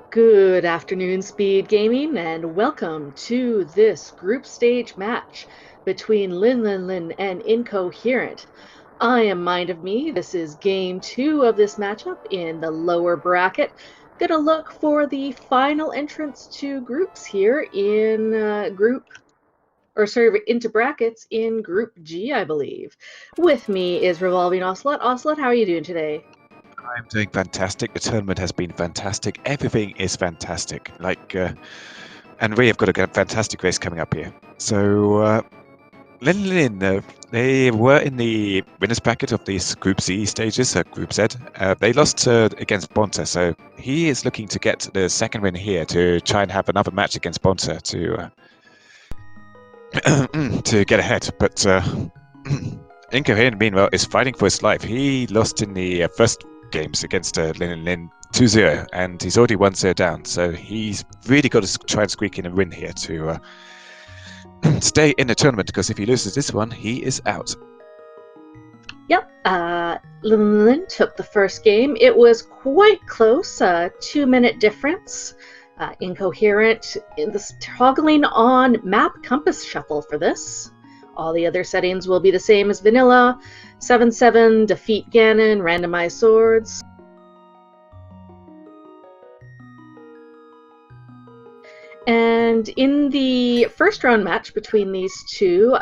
Good afternoon, Speed Gaming, and welcome to this group stage match between Linlinlin and Incoherent. I am Mind of Me. This is game 2 of this matchup in the lower bracket. Gonna look for the final entrance to groups here in into brackets in Group G, I believe. With me is Revolving Ocelot. Ocelot, how are you doing today? I'm doing fantastic. The tournament has been fantastic. Everything is fantastic. And we have got a fantastic race coming up here. So, Linlinlin, they were in the winners bracket of these Group Z stages, Group Z. They lost against Bonta, so he is looking to get the second win here to try and have another match against Bonta to get ahead. But Incoherent, meanwhile, is fighting for his life. He lost in the first games against Linlinlin 2-0, and he's already 1-0 down. So he's really got to try and squeak in a win here to stay in the tournament, because if he loses this one, he is out. Yep, Linlinlin took the first game. It was quite close, 2-minute difference. Incoherent, toggling on map compass shuffle for this. All the other settings will be the same as vanilla. 7-7, defeat Ganon, randomize swords. And in the first round match between these two,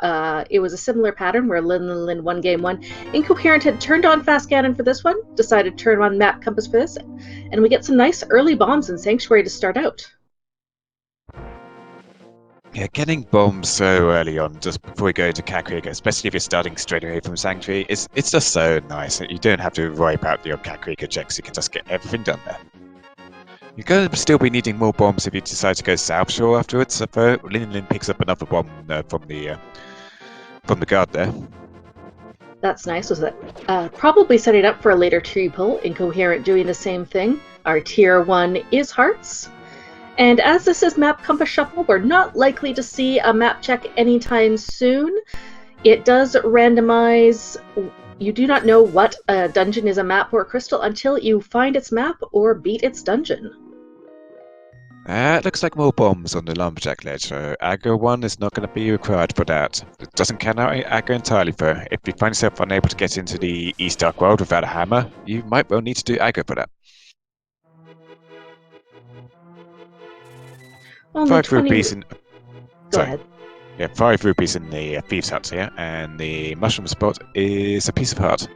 it was a similar pattern where Linlinlin won game 1. Incoherent had turned on Fast Ganon for this one, decided to turn on Map Compass for this, and we get some nice early bombs in Sanctuary to start out. Yeah, getting bombs so early on, just before we go into Kakariko, especially if you're starting straight away from Sanctuary, it's just so nice. You don't have to worry about your Kakariko checks, you can just get everything done there. You're going to still be needing more bombs if you decide to go South Shore afterwards. So Linlinlin picks up another bomb from the guard there. That's nice. Was that probably setting up for a later tree pull? Incoherent doing the same thing. Our tier 1 is hearts. And as this is Map Compass Shuffle, we're not likely to see a map check anytime soon. It does randomize. You do not know what a dungeon is a map or a crystal until you find its map or beat its dungeon. It looks like more bombs on the Lumberjack ledge, so aggro 1 is not going to be required for that. It doesn't count out aggro entirely though. If you find yourself unable to get into the East Dark World without a hammer, you might well need to do aggro for that. Only 5 20... rupees in... Go ahead. Yeah, 5 rupees in the Thieves' Hut here, and the mushroom spot is a piece of heart.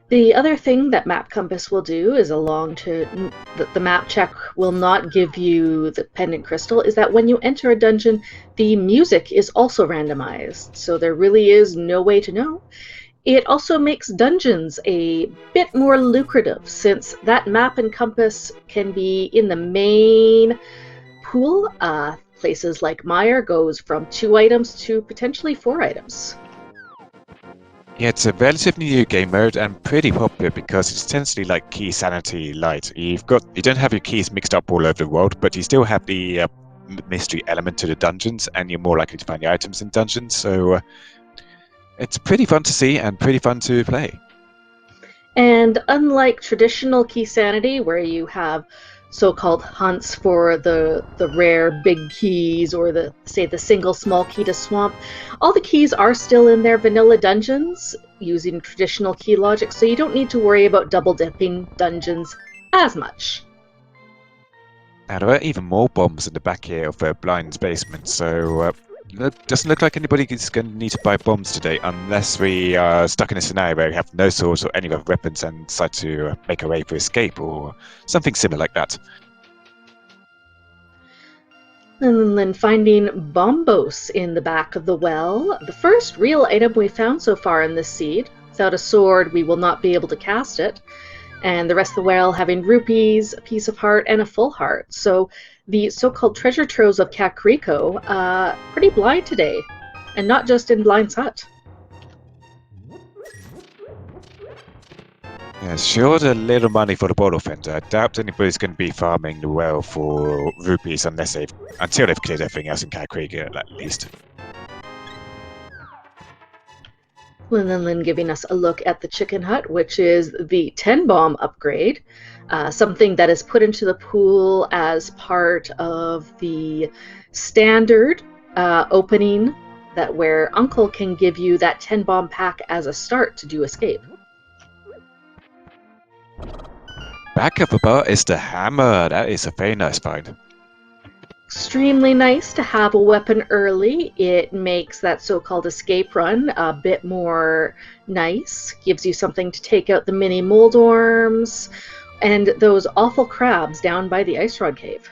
The other thing that Map Compass will do is the map check will not give you the pendant crystal, is that when you enter a dungeon, the music is also randomized, so there really is no way to know. It also makes dungeons a bit more lucrative, since that map and compass can be in the main pool. Places like Mire goes from 2 items to potentially 4 items. Yeah, it's a relatively new game mode and pretty popular because it's essentially like Key Sanity Light. You don't have your keys mixed up all over the world, but you still have the mystery element to the dungeons, and you're more likely to find the items in dungeons. So it's pretty fun to see and pretty fun to play. And unlike traditional Key Sanity, where you have so-called hunts for the rare big keys or the single small key to swamp, all the keys are still in their vanilla dungeons using traditional key logic, so you don't need to worry about double dipping dungeons as much. And there are even more bombs in the back here of Blind's basement, so it doesn't look like anybody is going to need to buy bombs today unless we are stuck in a scenario where we have no swords or any other weapons and decide to make a way for escape or something similar like that. And then finding Bombos in the back of the well, the first real item we found so far in this seed. Without a sword, we will not be able to cast it. And the rest of the well having rupees, a piece of heart, and a full heart. So the so-called treasure troves of Kakariko, pretty blind today. And not just in Blind's Hut. Yeah, sure, a little money for the bottle fender. I doubt anybody's going to be farming the well for rupees until they've cleared everything else in Kakariko, at least. Linlinlin giving us a look at the chicken hut, which is the 10 bomb upgrade, something that is put into the pool as part of the standard opening, that where Uncle can give you that 10 bomb pack as a start to do escape. Back of the bar is the hammer. That is a very nice find. Extremely nice to have a weapon early. It makes that so-called escape run a bit more nice, gives you something to take out the mini moldorms and those awful crabs down by the ice rod cave.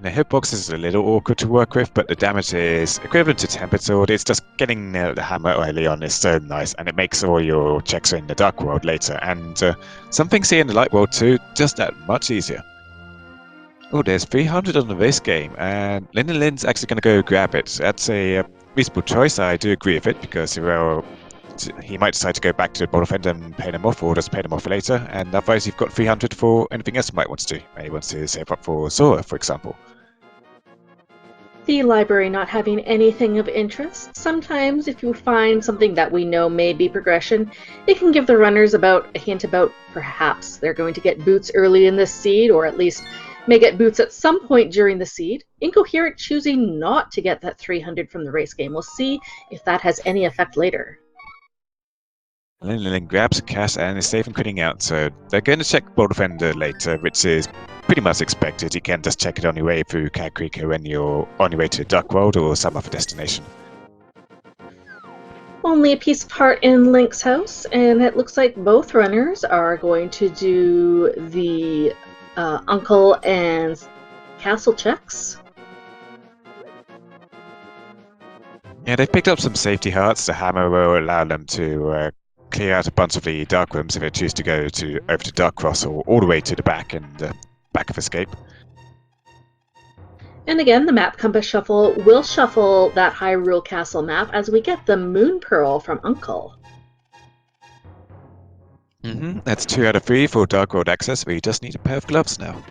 The hitbox is a little awkward to work with, but the damage is equivalent to Tempered Sword. It's just getting the hammer early on is so nice, and it makes all your checks in the Dark World later, and some things here in the Light World too, just that much easier. Oh, there's 300 on the race game, and Linlinlin's actually going to go grab it. That's a reasonable choice. I do agree with it, because well, he might decide to go back to the Battlefield and pay them off, or just pay them off later, and otherwise you've got 300 for anything else you might want to do. Maybe he wants to save up for Sora, for example. The library not having anything of interest. Sometimes if you find something that we know may be progression, it can give the runners about a hint about perhaps they're going to get boots early in this seed, or at least may get boots at some point during the seed. Incoherent choosing not to get that 300 from the race game. We'll see if that has any effect later. Linlinlin grabs a cash and is safe and quitting out, so they're going to check Bold Defender later, which is pretty much expected. You can just check it on your way through Cat Creek when you're on your way to Duck World or some other destination. Only a piece of heart in Link's house, and it looks like both runners are going to do the Uncle and Castle checks. Yeah, they've picked up some safety hearts. The hammer will allow them to clear out a bunch of the dark rooms if they choose to go over to Dark Cross or all the way to the back and back of Escape. And again, the map compass shuffle will shuffle that Hyrule Castle map as we get the Moon Pearl from Uncle. That's 2 out of 3 for Dark World access. We just need a pair of gloves now.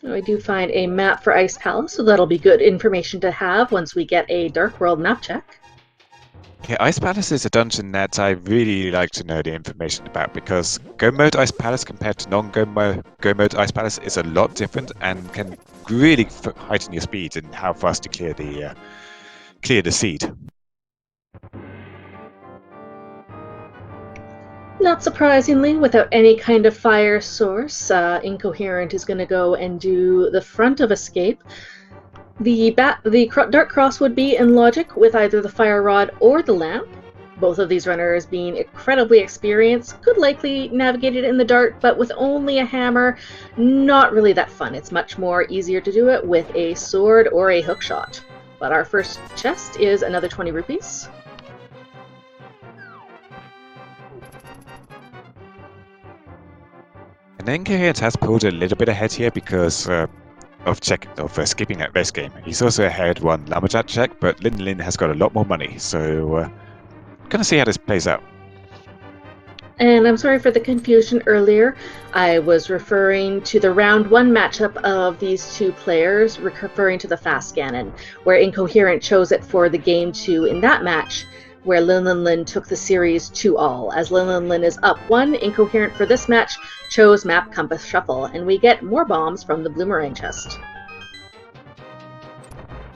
We do find a map for Ice Palace, so that'll be good information to have once we get a Dark World map check. Yeah, Ice Palace is a dungeon that I really like to know the information about, because Go Mode Ice Palace compared to non-Go Mode Ice Palace is a lot different and can really heighten your speed and how fast you clear the seed. Not surprisingly, without any kind of fire source, Incoherent is going to go and do the front of Escape. The Dark Cross would be in logic with either the Fire Rod or the Lamp. Both of these runners being incredibly experienced, could likely navigate it in the dark, but with only a hammer, not really that fun. It's much more easier to do it with a sword or a hookshot. But our first chest is another 20 rupees. And Incoherent has pulled a little bit ahead here because of skipping that race game. He's also ahead one Lumberjack check, but Linlinlin has got a lot more money, so gonna see how this plays out. And I'm sorry for the confusion earlier. I was referring to the round 1 matchup of these two players, referring to the Fast Ganon, where Incoherent chose it for the Game 2 in that match, where Linlinlin took the series 2-all. As Linlinlin is up 1, Incoherent for this match chose Map Compass Shuffle, and we get more bombs from the Bloomerang chest.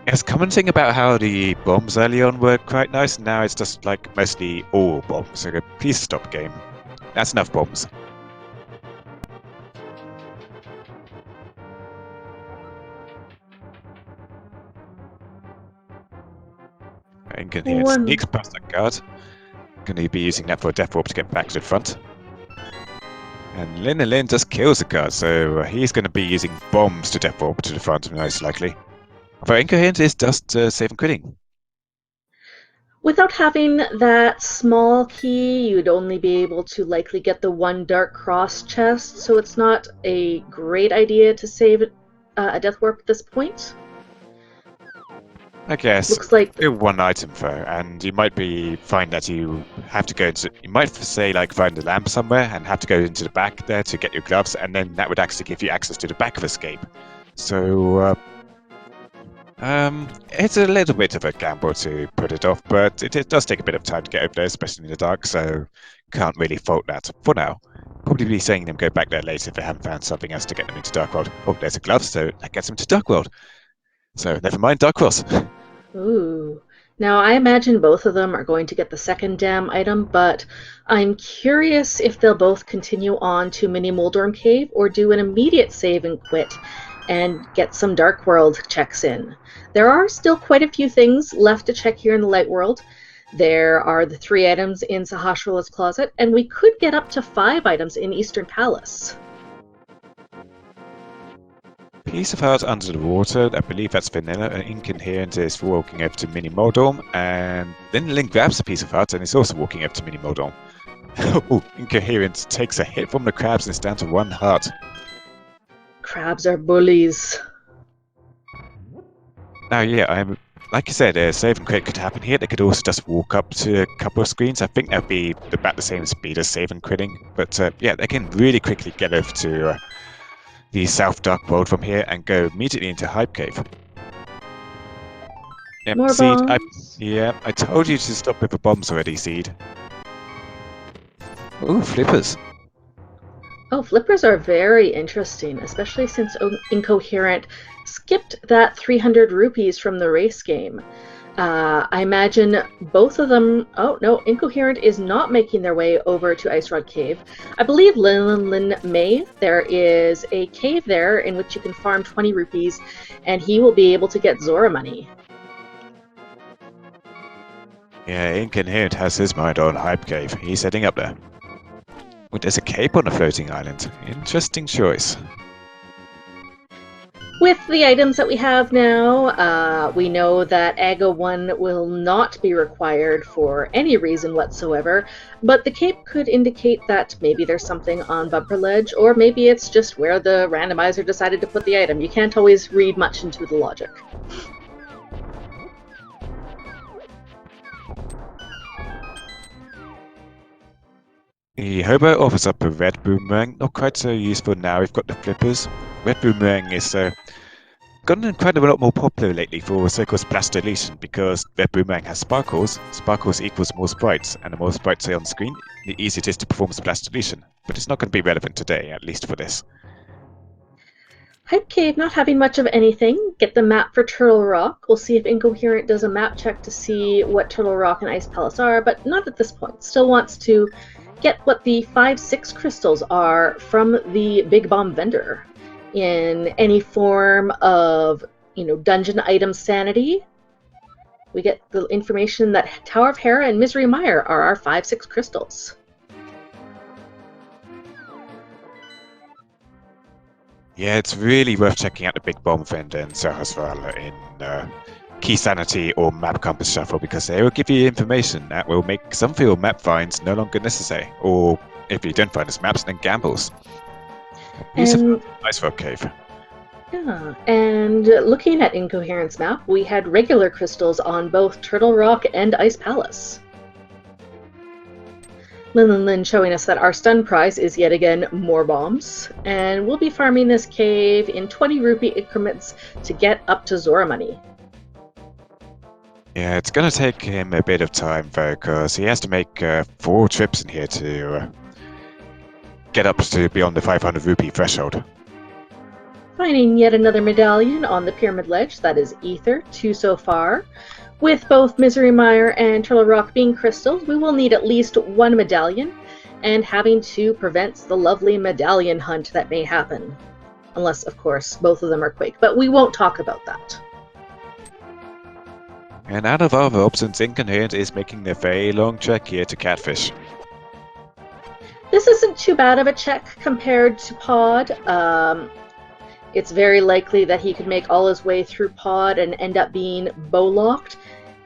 Yes, commenting about how the bombs early on were quite nice, and now it's just like mostly all bombs. So please stop, game. That's enough bombs. Incoherent sneaks past that guard. Going to be using that for a Death Orb to get back to the front. And Linlinlin just kills the guard, so he's going to be using bombs to Death Orb to the front, most likely. Although Incoherent is just safe and quitting. Without having that small key, you'd only be able to likely get the 1 Dark Cross chest, so it's not a great idea to save a Death Warp at this point. I guess. Looks like do 1 item though, and you might find that you have to go into. You might say like find a lamp somewhere and have to go into the back there to get your gloves, and then that would actually give you access to the back of Escape. So It's a little bit of a gamble to put it off, but it does take a bit of time to get over there, especially in the dark, so can't really fault that for now. Probably be saying them go back there later if they haven't found something else to get them into Dark World. Oh, there's a glove, so that gets them to Dark World. So never mind Dark Cross. Ooh. Now, I imagine both of them are going to get the second dam item, but I'm curious if they'll both continue on to Mini Moldorm Cave or do an immediate save and quit and get some Dark World checks in. There are still quite a few things left to check here in the Light World. There are the 3 items in Sahasrah's closet, and we could get up to 5 items in Eastern Palace. Piece of heart under the water, I believe that's vanilla, and incoherent is walking over to Mini Moldorm, and Linlinlin grabs a piece of heart and is also walking over to Mini Moldorm. Oh, incoherent takes a hit from the crabs and is down to 1 heart. Crabs are bullies. Now, yeah, like I said, save and quit could happen here. They could also just walk up to a couple of screens. I think that'd be about the same speed as save and quitting. But yeah, they can really quickly get over to the South Dark World from here and go immediately into Hype Cave. Yep, More Seed, bombs? I told you to stop with the bombs already, Seed. Ooh, flippers. Oh, flippers are very interesting, especially since Incoherent skipped that 300 rupees from the race game. I imagine both of them... Oh, no, Incoherent is not making their way over to Ice Rod Cave. I believe Linlinlin may. There is a cave there in which you can farm 20 rupees, and he will be able to get Zora money. Yeah, Incoherent has his mind on Hype Cave. He's heading up there. Oh, there's a cape on a floating island. Interesting choice. With the items that we have now, we know that AGA 1 will not be required for any reason whatsoever, but the cape could indicate that maybe there's something on Bumper Ledge, or maybe it's just where the randomizer decided to put the item. You can't always read much into the logic. The Hobo offers up a red boomerang, not quite so useful now. We've got the flippers. Red boomerang is gotten quite a lot more popular lately for so-called splash deletion because red boomerang has sparkles. Sparkles equals more sprites, and the more sprites are on screen, the easier it is to perform splash deletion. But it's not going to be relevant today, at least for this. Hype Cave not having much of anything. Get the map for Turtle Rock. We'll see if Incoherent does a map check to see what Turtle Rock and Ice Palace are, but not at this point. Still wants to get what the 5-6 crystals are from the Big Bomb vendor in any form of, dungeon item sanity. We get the information that Tower of Hera and Misery Mire are our 5-6 crystals. Yeah, it's really worth checking out the Big Bomb vendor in Sahasrah in Key Sanity or Map Compass Shuffle because they will give you information that will make some of your map finds no longer necessary. Or if you don't find those maps, then gambles. Use a Ice Rock Cave. Yeah, and looking at Incoherent's map, we had regular crystals on both Turtle Rock and Ice Palace. Linlinlin showing us that our stun prize is yet again more bombs, and we'll be farming this cave in 20 rupee increments to get up to Zora money. Yeah, it's going to take him a bit of time though, because he has to make 4 trips in here to get up to beyond the 500 rupee threshold. Finding yet another medallion on the Pyramid Ledge, that is Ether, 2 so far. With both Misery Mire and Turtle Rock being crystals, we will need at least 1 medallion, and having to prevent the lovely medallion hunt that may happen. Unless, of course, both of them are Quake, but we won't talk about that. And out of other options, Incoherent is making a very long trek here to Catfish. This isn't too bad of a check compared to Pod. It's very likely that he could make all his way through Pod and end up being bow-locked.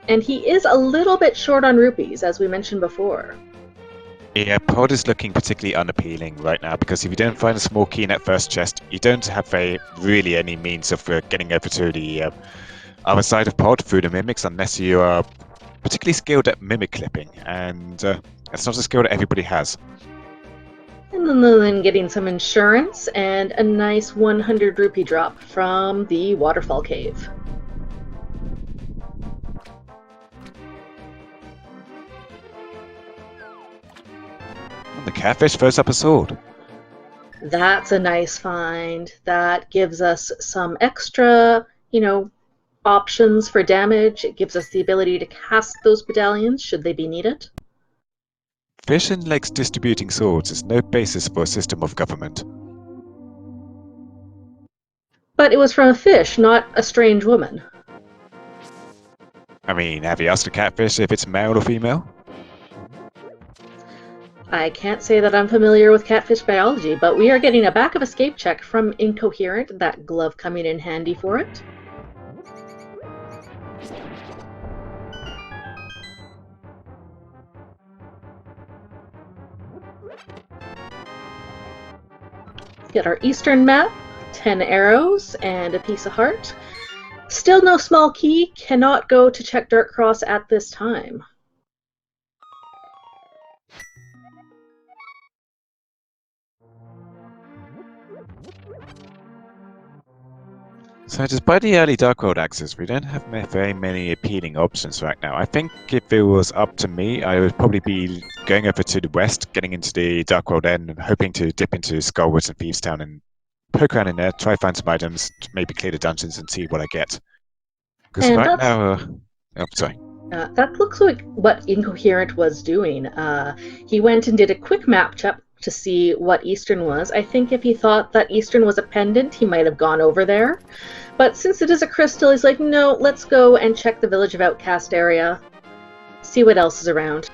And he is a little bit short on rupees, as we mentioned before. Yeah, Pod is looking particularly unappealing right now because if you don't find a small key in that first chest, you don't have really any means of getting over to the other side of Pod through the mimics unless you are particularly skilled at mimic clipping, and that's not a skill that everybody has. And then getting some insurance and a nice 100 rupee drop from the Waterfall Cave. And the catfish throws up a sword. That's a nice find. That gives us some extra, options for damage. It gives us the ability to cast those medallions should they be needed. Fish and legs distributing swords is no basis for a system of government. But it was from a fish, not a strange woman. I mean, have you asked a catfish if it's male or female? I can't say that I'm familiar with catfish biology, but we are getting a back of escape check from Incoherent, that glove coming in handy for it. Get our eastern map, 10 arrows, and a piece of heart. Still no small key, cannot go to check Dark Cross at this time. So despite the early Dark World access, we don't have very many appealing options right now. I think if it was up to me, I would probably be going over to the west, getting into the Dark World end, and hoping to dip into Skullwoods and Thievestown and poke around in there, try find some items, maybe clear the dungeons and see what I get. Because right now, oh, sorry. That looks like what Incoherent was doing. He went and did a quick map check to see what Eastern was. I think if he thought that Eastern was a pendant, he might have gone over there. But since it is a crystal, he's like, no, let's go and check the Village of Outcast area. See what else is around.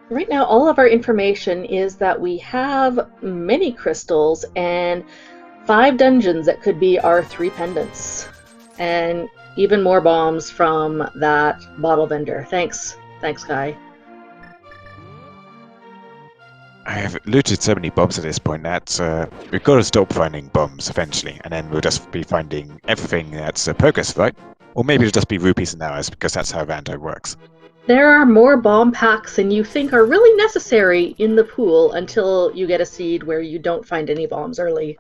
Right now, all of our information is that we have many crystals and 5 dungeons that could be our 3 pendants. And even more bombs from that bottle vendor. Thanks, Guy. I have looted so many bombs at this point that we've got to stop finding bombs eventually, and then we'll just be finding everything that's progress, right? Or maybe it'll just be rupees and hours, because that's how Rando works. There are more bomb packs than you think are really necessary in the pool until you get a seed where you don't find any bombs early.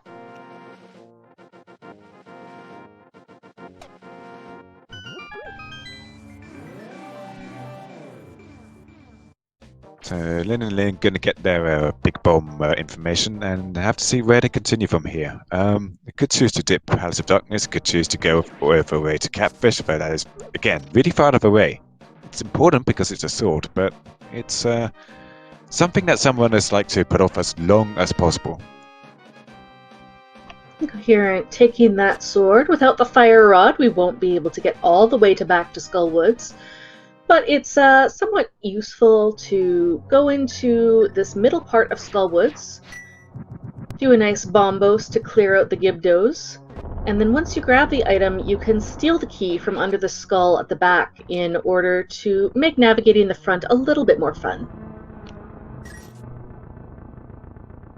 So Linlinlin going to get their big bomb information and have to see where they continue from here. They could choose to dip Palace of Darkness, could choose to go over away to Catfish, but that is, again, really far enough away. It's important because it's a sword, but it's something that some runners like to put off as long as possible. Incoherent taking that sword. Without the fire rod, we won't be able to get all the way back to Skullwoods. But it's somewhat useful to go into this middle part of Skullwoods, do a nice bombos to clear out the Gibdos, and then once you grab the item, you can steal the key from under the skull at the back in order to make navigating the front a little bit more fun.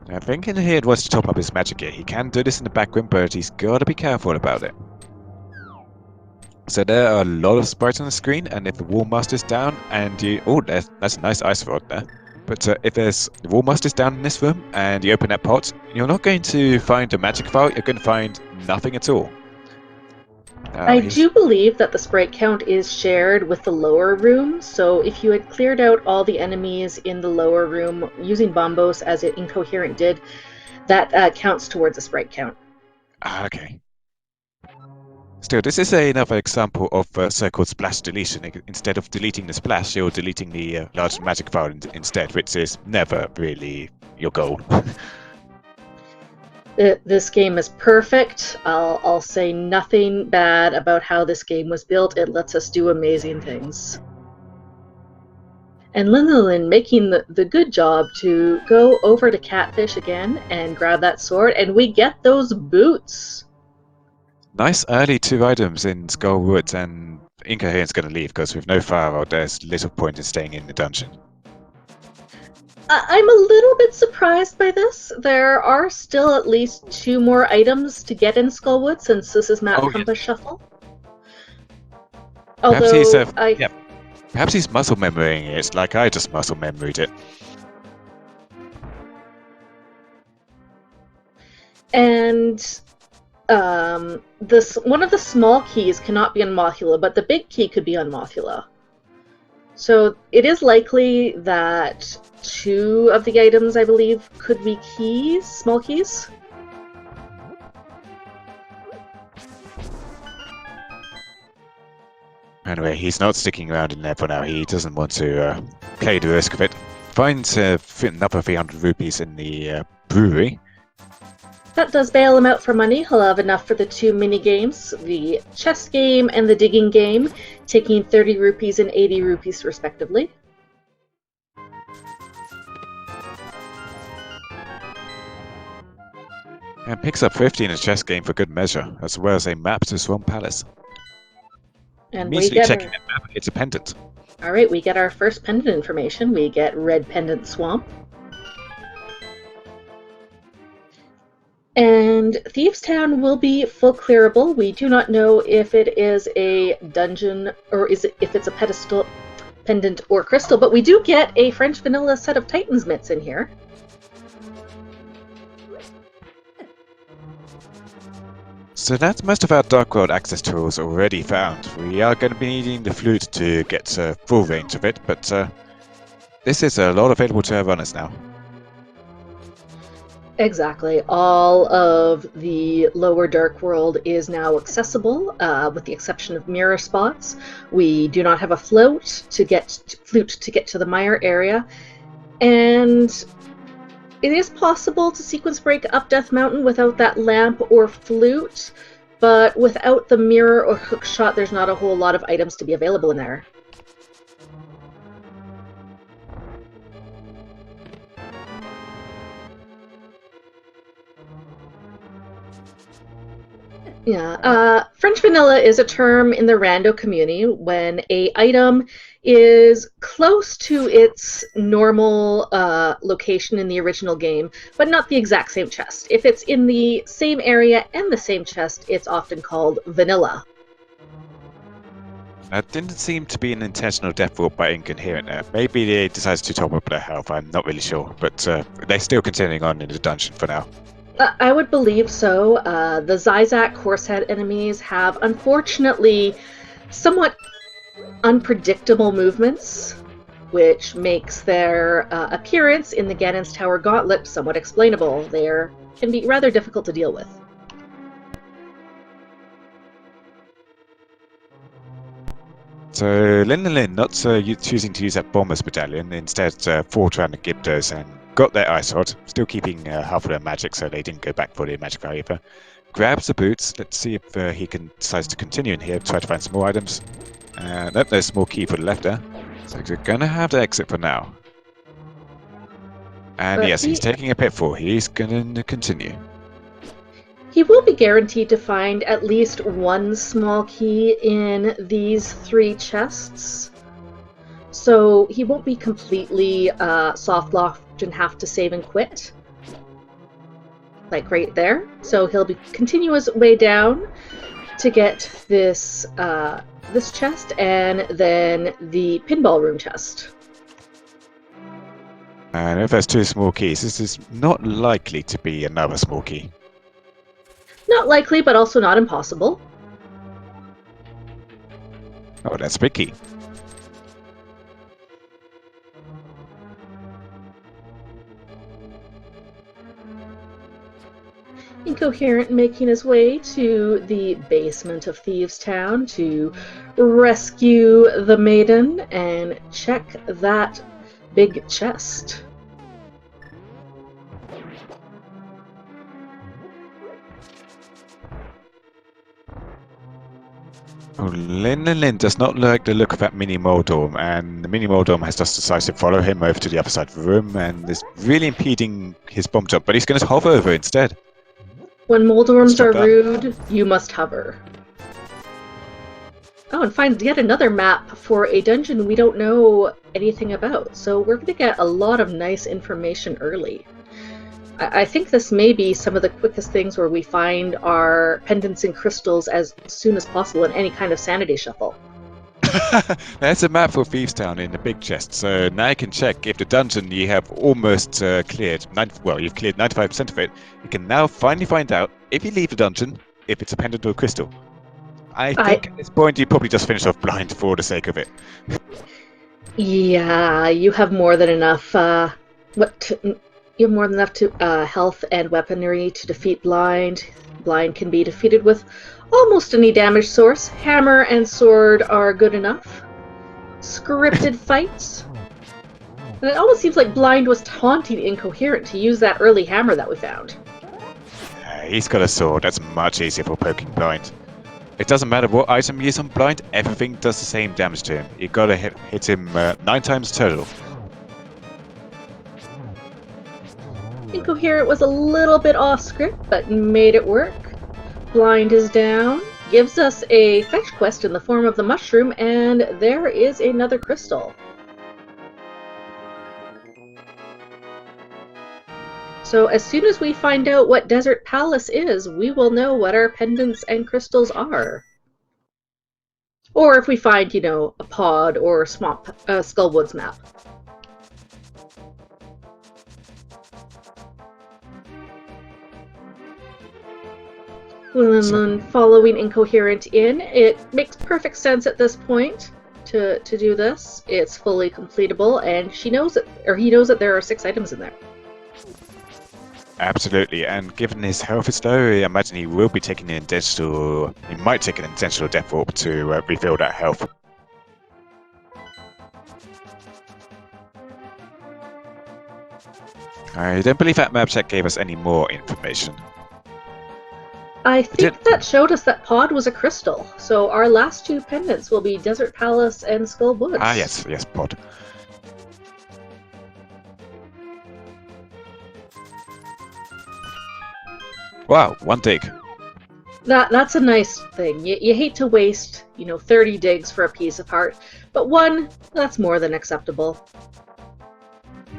I think in here wants to top up his magic gear. He can do this in the back room, but he's got to be careful about it. So there are a lot of sprites on the screen, and if the Wallmaster's down and you... Oh, that's a nice ice rod there. But if there's the Wallmaster's down in this room and you open that pot, you're not going to find a magic file, you're going to find nothing at all. I do believe that the sprite count is shared with the lower room, so if you had cleared out all the enemies in the lower room using bombos as it Incoherent did, that counts towards a sprite count. Okay. Still, this is another example of so-called splash deletion. Instead of deleting the splash, you're deleting the large magic file instead, which is never really your goal. This game is perfect. I'll say nothing bad about how this game was built. It lets us do amazing things. And Linlinlin making the good job to go over to Catfish again and grab that sword, and we get those boots. Nice early 2 items in Skullwoods, and Incoherent's going to leave because with no fire, there's little point in staying in the dungeon. I'm a little bit surprised by this. There are still at least 2 more items to get in Skullwood since this is Map Compass Shuffle. Although perhaps he's muscle memorying it, like I just muscle memoried it. And one of the small keys cannot be on Mothula, but the big key could be on Mothula. So it is likely that 2 of the items, I believe, could be keys, small keys. Anyway, he's not sticking around in there for now. He doesn't want to play the risk of it. Finds another 300 rupees in the brewery. That does bail him out for money. He'll have enough for the 2 mini-games, the chess game and the digging game, taking 30 rupees and 80 rupees respectively. And picks up 50 in a chess game for good measure, as well as a map to Swamp Palace. And immediately checking that map, it's a pendant. Alright, we get our first pendant information. We get Red Pendant Swamp. And Thieves' Town will be full clearable. We do not know if it is a dungeon or if it's a pedestal, pendant, or crystal, but we do get a French vanilla set of Titan's mitts in here. So that's most of our Dark World access tools already found. We are going to be needing the flute to get full range of it, but this is a lot available to our runners now. Exactly. All of the lower Dark World is now accessible, with the exception of mirror spots. We do not have a flute to get to the mire area, and it is possible to sequence break up Death Mountain without that lamp or flute, but without the mirror or hook shot, there's not a whole lot of items to be available in there. Yeah, French vanilla is a term in the rando community when a item is close to its normal location in the original game, but not the exact same chest. If it's in the same area and the same chest, it's often called vanilla. That didn't seem to be an intentional death roll by Incoherent there. Maybe they decided to top up their health, I'm not really sure, but they're still continuing on in the dungeon for now. I would believe so. The Zyzak Horsehead enemies have, unfortunately, somewhat unpredictable movements, which makes their appearance in the Ganon's Tower Gauntlet somewhat explainable. They can be rather difficult to deal with. So Linlinlin not choosing to use that Bomber's Medallion, instead foreground the Gibdos and got their Ice Rod, still keeping half of their magic so they didn't go back for the magic value. Grabs the boots, let's see if he decides to continue in here, try to find some more items. Nope, there's a small key for the left there. So they're going to have to exit for now. And yes, he's taking a pitfall, he's going to continue. He will be guaranteed to find at least one small key in these 3 chests. So he won't be completely soft-locked and have to save and quit. Like right there. So he'll continue his way down to get this this chest and then the pinball room chest. And if there's 2 small keys, this is not likely to be another small key. Not likely, but also not impossible. Oh, that's a big key. Incoherent making his way to the basement of Thieves' Town to rescue the maiden and check that big chest. Oh, Linlinlin does not like the look of that mini Moldorm, and the mini Moldorm has just decided to follow him over to the other side of the room and is really impeding his bomb jump, but he's going to hover over instead. When Moldorms are rude, you must hover. Oh, and find yet another map for a dungeon we don't know anything about, so we're going to get a lot of nice information early. I think this may be some of the quickest things where we find our pendants and crystals as soon as possible in any kind of sanity shuffle. There's a map for Thieves' Town in the big chest, so now you can check if the dungeon you have almost cleared, you've cleared 95% of it. You can now finally find out if you leave the dungeon, if it's a pendant or a crystal. I think at this point you probably just finish off blind for the sake of it. Yeah, you have more than enough. You have more than enough to health and weaponry to defeat blind. Blind can be defeated with almost any damage source. Hammer and sword are good enough. Scripted fights. And it almost seems like blind was taunting incoherent to use that early hammer that we found. He's got a sword. That's much easier for poking blind. It doesn't matter what item you use on blind, everything does the same damage to him. You gotta hit him 9 times total. Incoherent was a little bit off script, but made it work. Blind is down, gives us a fetch quest in the form of the mushroom, and there is another crystal. So as soon as we find out what Desert Palace is, we will know what our pendants and crystals are. Or if we find, a pod or swamp, Skullwoods map. Linlinlin following Incoherent in. It makes perfect sense at this point to do this. It's fully completable, and he knows that there are 6 items in there. Absolutely, and given his health is low, I imagine he will be taking an intentional. He might take an intentional death orb to refill that health. I don't believe that map check gave us any more information. I think that showed us that pod was a crystal, so our last 2 pendants will be Desert Palace and Skullwoods. Ah, yes, pod. Wow, 1 dig. That's a nice thing. You hate to waste, 30 digs for a piece of heart, but 1, that's more than acceptable.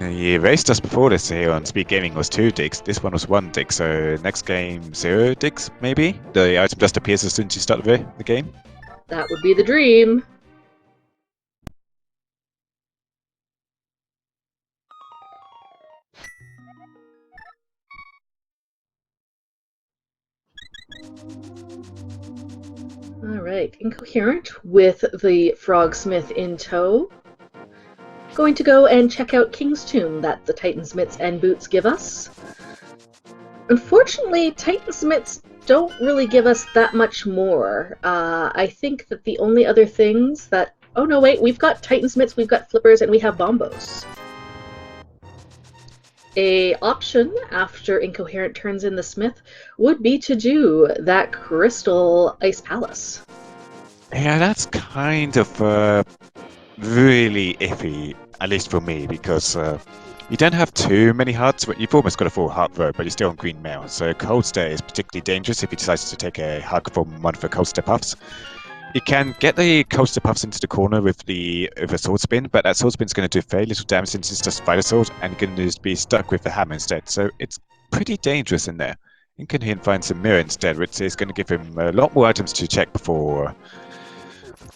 He raced us before this here on Speed Gaming was 2 digs. This one was 1 dig, so next game 0 digs, maybe? The item just appears as soon as you start the game? That would be the dream. Alright, Incoherent with the Frogsmith in tow. Going to go and check out King's Tomb that the Titan's Mitts and Boots give us. Unfortunately, Titan's Mitts don't really give us that much more. I think that the only other things that... Oh no, wait, we've got Titan's Mitts, we've got Flippers, and we have Bombos. A option after Incoherent turns in the Smith would be to do that Crystal Ice Palace. Yeah, that's kind of really iffy, at least for me, because you don't have too many hearts. You've almost got a full heart row, but you're still on green mail. So Cold Stare is particularly dangerous if you decide to take a hug from one of the Cold Stare puffs. You can get the Cold Stare puffs into the corner with the sword spin, but that sword spin is going to do very little damage since it's just Spider Sword, and you're going to be stuck with the hammer instead. So it's pretty dangerous in there. Incoherent finds some mirror instead, which is going to give him a lot more items to check before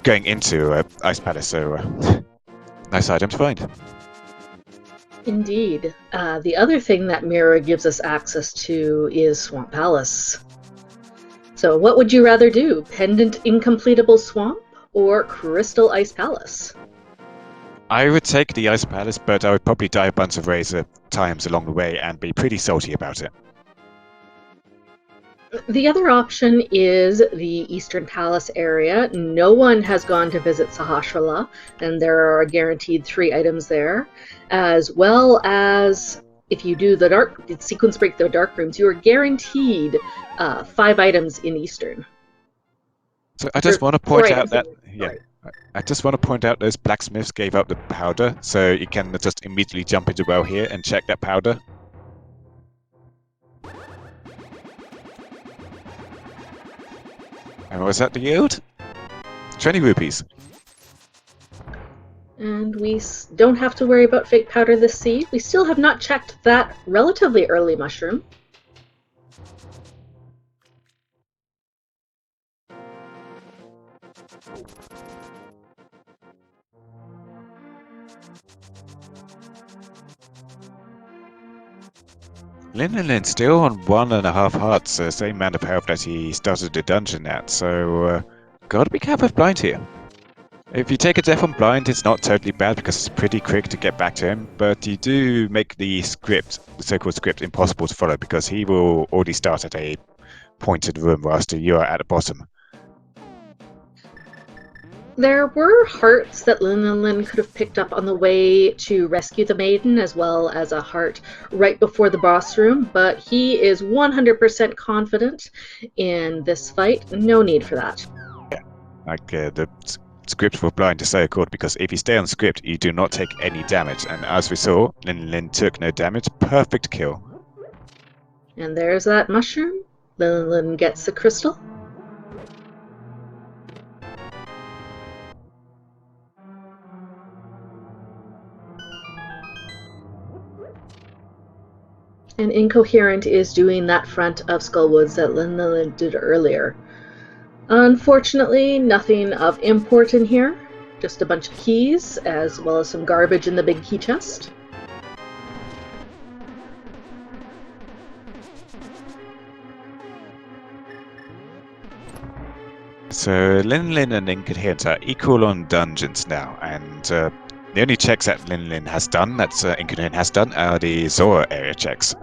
going into Ice Palace. So nice item to find. Indeed. The other thing that mirror gives us access to is Swamp Palace. So what would you rather do? Pendant Incompletable Swamp or Crystal Ice Palace? I would take the Ice Palace, but I would probably die a bunch of razor times along the way and be pretty salty about it. The other option is the Eastern Palace area. No one has gone to visit Sahasrara, and there are guaranteed 3 items there, as well as if you do the sequence break the dark rooms, you are guaranteed 5 items in Eastern. So I just want to point out that I just want to point out those blacksmiths gave up the powder, so you can just immediately jump into well here and check that powder. And what was that the yield? 20 rupees. And we don't have to worry about fake powder this seed. We still have not checked that relatively early mushroom. Linlinlin's still on 1.5 hearts, same amount of health that he started the dungeon at, so gotta be careful with blind here. If you take a death on blind, it's not totally bad because it's pretty quick to get back to him, but you do make the script, the so-called script, impossible to follow because he will already start at a point in the room whilst you are at the bottom. There were hearts that Linlinlin could have picked up on the way to rescue the maiden, as well as a heart right before the boss room, but he is 100% confident in this fight. No need for that. Yeah, like the script for blind is so good because if you stay on script, you do not take any damage, and as we saw, Linlinlin took no damage. Perfect kill. And there's that mushroom. Linlinlin gets the crystal. And Incoherent is doing that front of Skullwoods that Linlinlin did earlier. Unfortunately, nothing of import in here. Just a bunch of keys, as well as some garbage in the big key chest. So Linlinlin and Incoherent are equal on dungeons now, and the only checks that Linlinlin has done, that Incoherent has done, are the Zora area checks.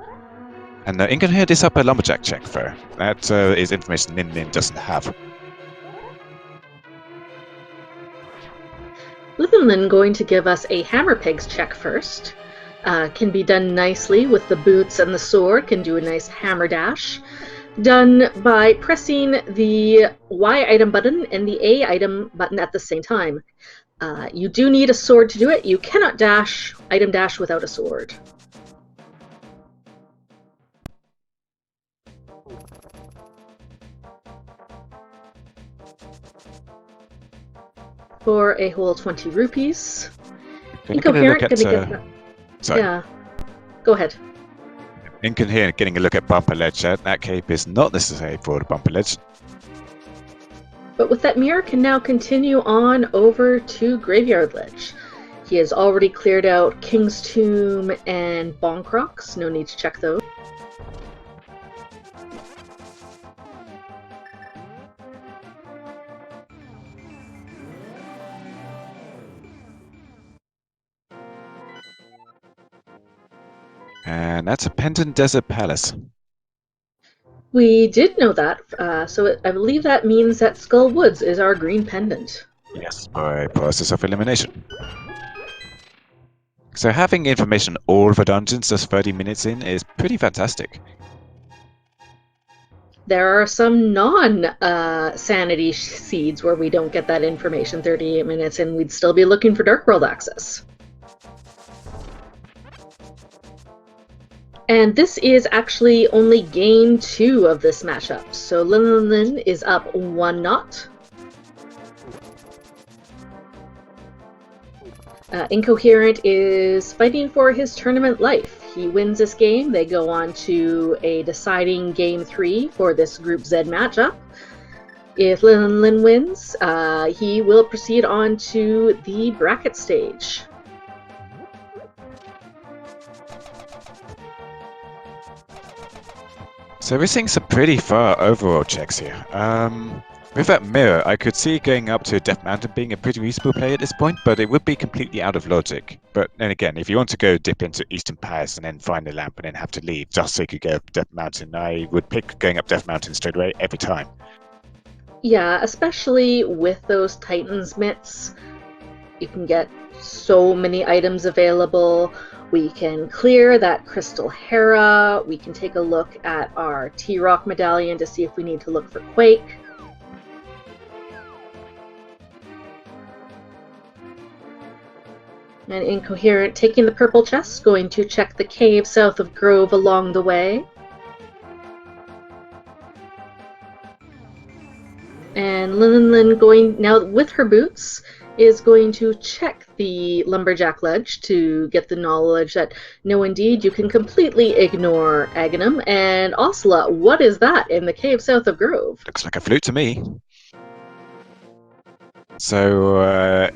And Incoherent is up a lumberjack check, though. That is information Linlinlin doesn't have. Linlinlin going to give us a hammer pegs check first. Can be done nicely with the boots and the sword, can do a nice hammer dash. Done by pressing the Y item button and the A item button at the same time. You do need a sword to do it. You cannot item dash without a sword. For a whole 20 rupees. Incoherent gonna get that. Sorry. Yeah. Go ahead. Incoherent getting a look at bumper ledge. That cape is not necessary for the bumper ledge. But with that mirror can now continue on over to Graveyard Ledge. He has already cleared out King's Tomb and Bonkrox. No need to check those. And that's a Pendant Desert Palace. We did know that, so I believe that means that Skull Woods is our green pendant. Yes, by process of elimination. So having information on all the dungeons just 30 minutes in is pretty fantastic. There are some non-sanity seeds where we don't get that information 38 minutes in. We'd still be looking for Dark World access. And this is actually only game 2 of this matchup. So Linlinlin is up 1-0. Incoherent is fighting for his tournament life. He wins this game. They go on to a deciding game 3 for this Group Z matchup. If Linlinlin wins, he will proceed on to the bracket stage. So we're seeing some pretty far overall checks here. With that mirror, I could see going up to Death Mountain being a pretty reasonable play at this point, but it would be completely out of logic. But then again, if you want to go dip into Eastern Pass and then find the lamp and then have to leave just so you could go up Death Mountain, I would pick going up Death Mountain straight away every time. Yeah, especially with those Titan's mitts. You can get so many items available. We can clear that Crystal Hera. We can take a look at our T-Rock medallion to see if we need to look for Quake. And Incoherent taking the purple chest, going to check the cave south of Grove along the way. And Linlinlin going, now with her boots, is going to check the Lumberjack Ledge to get the knowledge that, no indeed, you can completely ignore Aghanim. And Ocelot, what is that in the cave south of Grove? Looks like a flute to me. So,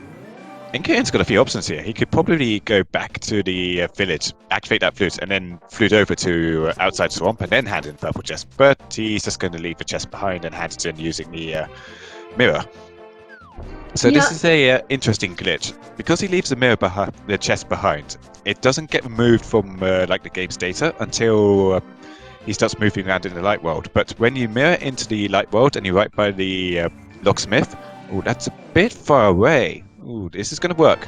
Incoherent's got a few options here. He could probably go back to the village, activate that flute, and then flute over to outside swamp, and then hand in the purple chest. But he's just going to leave the chest behind and hand it in using the mirror. So this is a interesting glitch. Because he leaves the mirror behind, the chest behind, it doesn't get removed from like the game's data until he starts moving around in the light world. But when you mirror into the light world and you're right by the locksmith, oh, that's a bit far away. Ooh, this is going to work.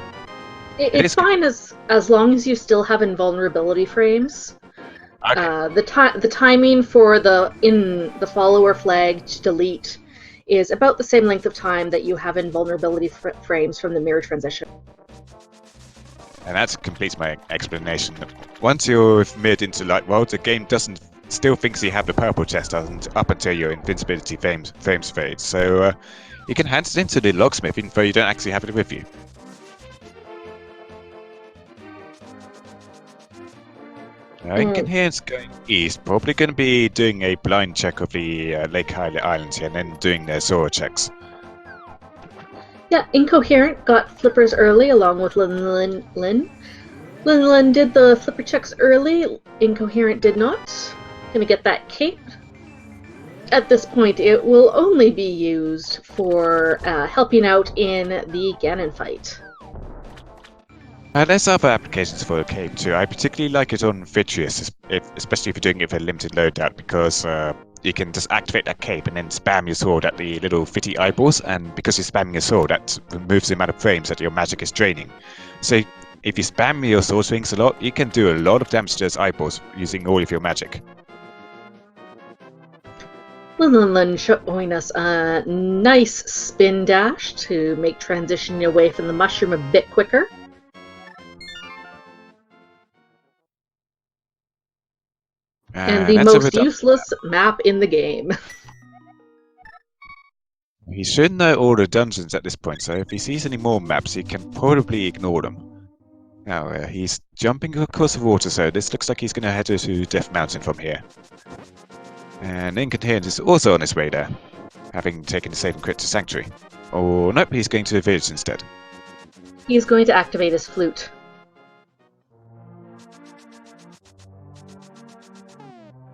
It's fine as long as you still have invulnerability frames. Okay. The timing for the follower flag to delete is about the same length of time that you have invulnerability frames from the mirror transition. And that completes my explanation. Once you're mirrored into light world, the game still thinks you have the purple chest up until your invincibility frames fade. So you can hand it into the locksmith even though you don't actually have it with you. Incoherent's going east, probably going to be doing a blind check of the Lake Islands here and then doing their Zora checks. Yeah, Incoherent got flippers early along with Linlinlin. Linlinlin did the flipper checks early, Incoherent did not. Gonna get that cape. At this point, it will only be used for helping out in the Ganon fight. There's other applications for the cape too. I particularly like it on Vitreous, especially if you're doing it with a limited loadout, because you can just activate that cape and then spam your sword at the little fitty eyeballs, and because you're spamming your sword, that removes the amount of frames that your magic is draining. So if you spam your sword swings a lot, you can do a lot of damage to those eyeballs using all of your magic. Linlinlin showing us a nice spin dash to make transition away from the mushroom a bit quicker. And the most useless map in the game. He should know all the dungeons at this point, so if he sees any more maps, he can probably ignore them. Now, he's jumping across the water, so this looks like he's going to head to Death Mountain from here. And Incoherent is also on his way there, having taken the save and crit to Sanctuary. Or nope, he's going to the village instead. He's going to activate his flute.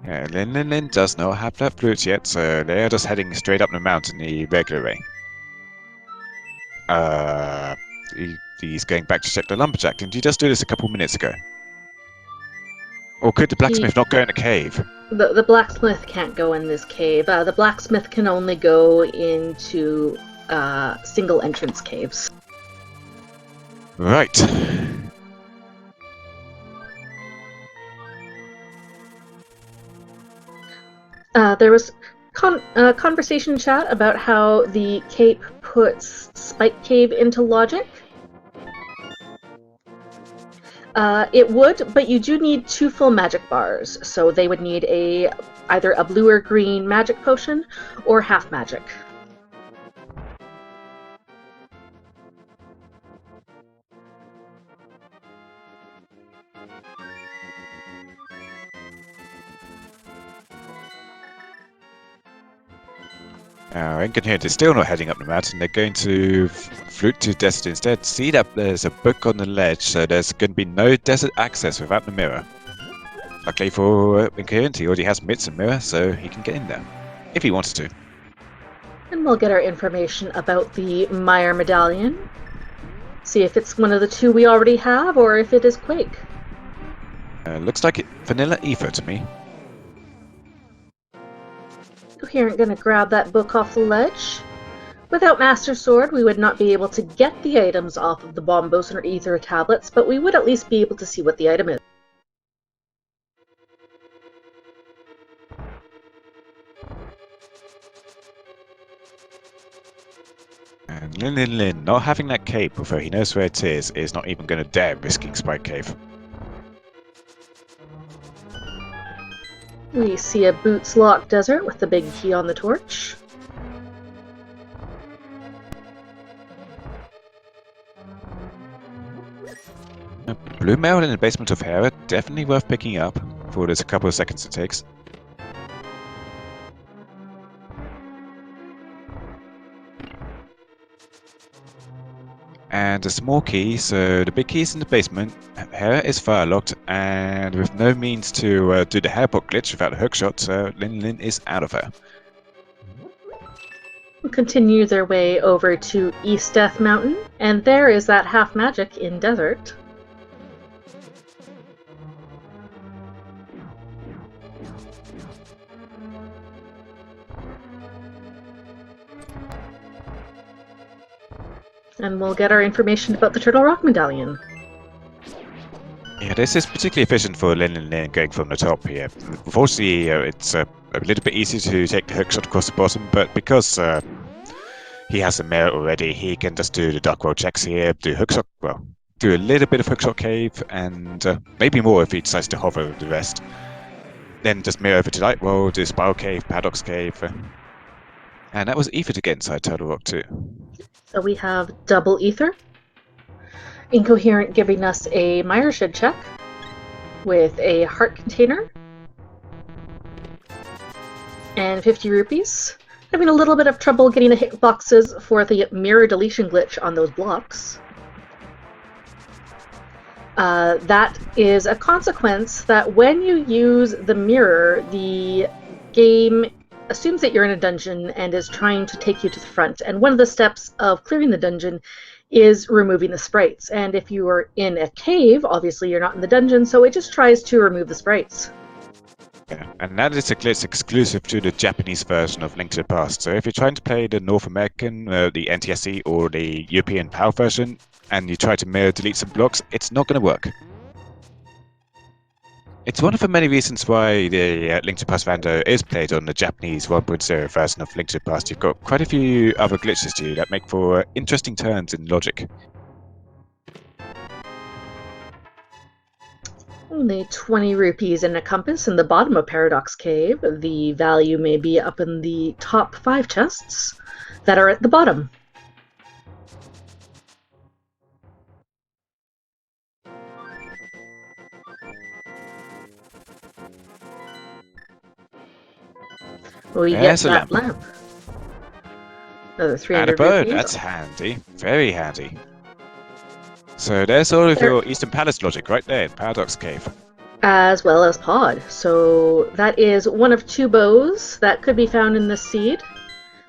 Yeah, Linlinlin does not have that flute yet, so they are just heading straight up the mountain the regular way. He's going back to check the lumberjack. Didn't you just do this a couple minutes ago? Or could the blacksmith not go in a cave? The blacksmith can't go in this cave. The blacksmith can only go into single entrance caves. Right. There was conversation chat about how the cape puts Spike Cave into logic. It would, but you do need 2 full magic bars, so they would need either a blue or green magic potion or half magic. Incoherent is still not heading up the mountain. They're going to flute to desert instead. See that there's a book on the ledge, so there's going to be no desert access without the mirror. Luckily for Incoherent, he already has Mitts and Mirror, so he can get in there, if he wants to. And we'll get our information about the Meyer Medallion. See if it's one of the 2 we already have, or if it is Quake. Looks like Vanilla Ether to me. Incoherent gonna grab that book off the ledge. Without Master Sword, we would not be able to get the items off of the Bombos or Ether tablets, but we would at least be able to see what the item is. And Linlinlin, not having that cape, although he knows where it is not even going to dare risking Spike Cave. We see a Boots Lock Desert with the big key on the torch. Blue Mail in the basement of Hera, definitely worth picking up for this a couple of seconds it takes. and a small key. So the big key is in the basement. Hera is fire locked, and with no means to do the hairpot glitch without a hookshot, so Linlinlin is out of her. Continue their way over to East Death Mountain, and there is that half magic in desert. And we'll get our information about the Turtle Rock Medallion. Yeah, this is particularly efficient for Linlinlin going from the top here. Unfortunately, it's a little bit easier to take the hookshot across the bottom, but because he has a mirror already, he can just do the dark world checks here, do hookshot, well, do a little bit of hookshot cave, and maybe more if he decides to hover with the rest. Then just mirror over to light world, do spiral cave, paradox cave, and that was ether to get inside Turtle Rock too. So we have double ether. Incoherent giving us a Myershed check with a heart container and 50 rupees. Having a little bit of trouble getting the hitboxes for the mirror deletion glitch on those blocks. That is a consequence that when you use the mirror, the game assumes that you're in a dungeon and is trying to take you to the front. And one of the steps of clearing the dungeon is removing the sprites. And if you are in a cave, obviously you're not in the dungeon, so it just tries to remove the sprites. Yeah, and that is a glitch exclusive to the Japanese version of Link to the Past. So if you're trying to play the North American, the NTSC, or the European PAL version, and you try to mirror delete some blocks, it's not going to work. It's one of the many reasons why the Link to the Past Rando is played on the Japanese 1.0 version of Link to the Past. You've got quite a few other glitches to you that make for interesting turns in logic. Only 20 rupees in a compass in the bottom of Paradox Cave. The value may be up in the top 5 chests that are at the bottom. We get There's a that lamp. lamp. Another And 300 a bird, rupees. that's handy. Very handy. So there's all of your Eastern Palace logic right there in Paradox Cave. As well as pod. So that is one of 2 bows that could be found in this seed.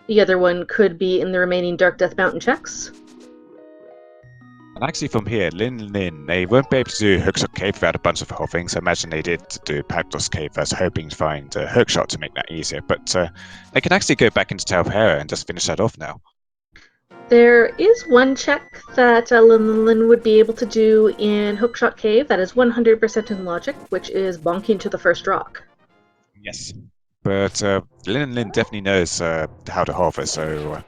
The other one could be in the remaining Dark Death Mountain checks. And actually from here, Linlinlin, they won't be able to do Hookshot Cave without a bunch of hopping, so imagine they did do Paradox Cave first, hoping to find Hookshot to make that easier. But they can actually go back into Tower of Hera and just finish that off now. There is one check that Linlinlin would be able to do in Hookshot Cave that is 100% in logic, which is bonking to the first rock. Yes. But Linlinlin definitely knows how to hover, so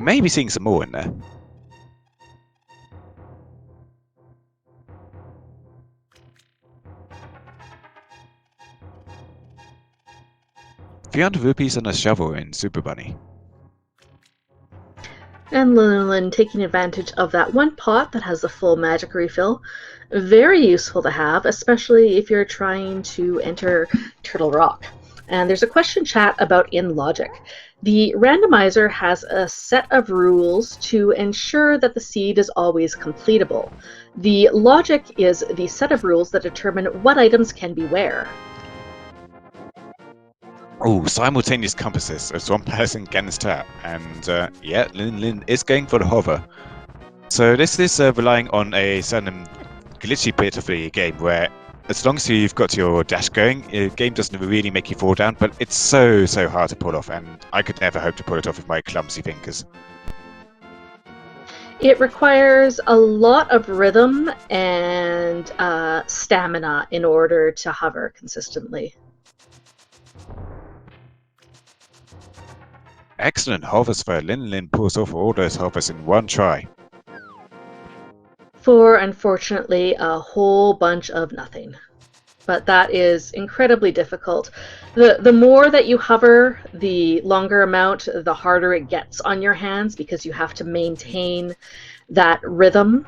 maybe seeing some more in there. ₹300 on a shovel in Super Bunny. And Linlinlin taking advantage of that one pot that has the full magic refill. Very useful to have, especially if you're trying to enter Turtle Rock. And there's a question chat about in logic. The randomizer has a set of rules to ensure that the seed is always completable. The logic is the set of rules that determine what items can be where. Oh, simultaneous compasses. There's one person against her, and yeah, Linlinlin is going for the hover. So this is relying on a certain glitchy bit of the game where, as long as you've got your dash going, the game doesn't really make you fall down, but it's so hard to pull off, and I could never hope to pull it off with my clumsy fingers. It requires a lot of rhythm and stamina in order to hover consistently. Excellent hovers for Linlinlin pulls off all those hovers in one try. For, unfortunately, a whole bunch of nothing. But that is incredibly difficult. The more that you hover, the longer amount, the harder it gets on your hands because you have to maintain that rhythm.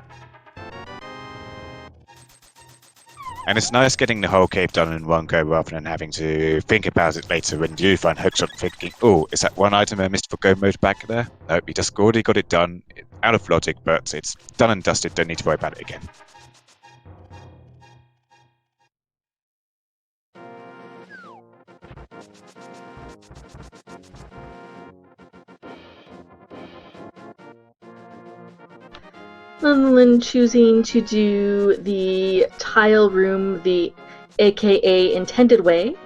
And it's nice getting the whole cave done in one go rather than having to think about it later when you find hookshot thinking, oh, is that one item I missed for go mode back there? Nope, you just already got it done, out of logic, but it's done and dusted, don't need to worry about it again. Linlinlin choosing to do the tile room the aka intended way.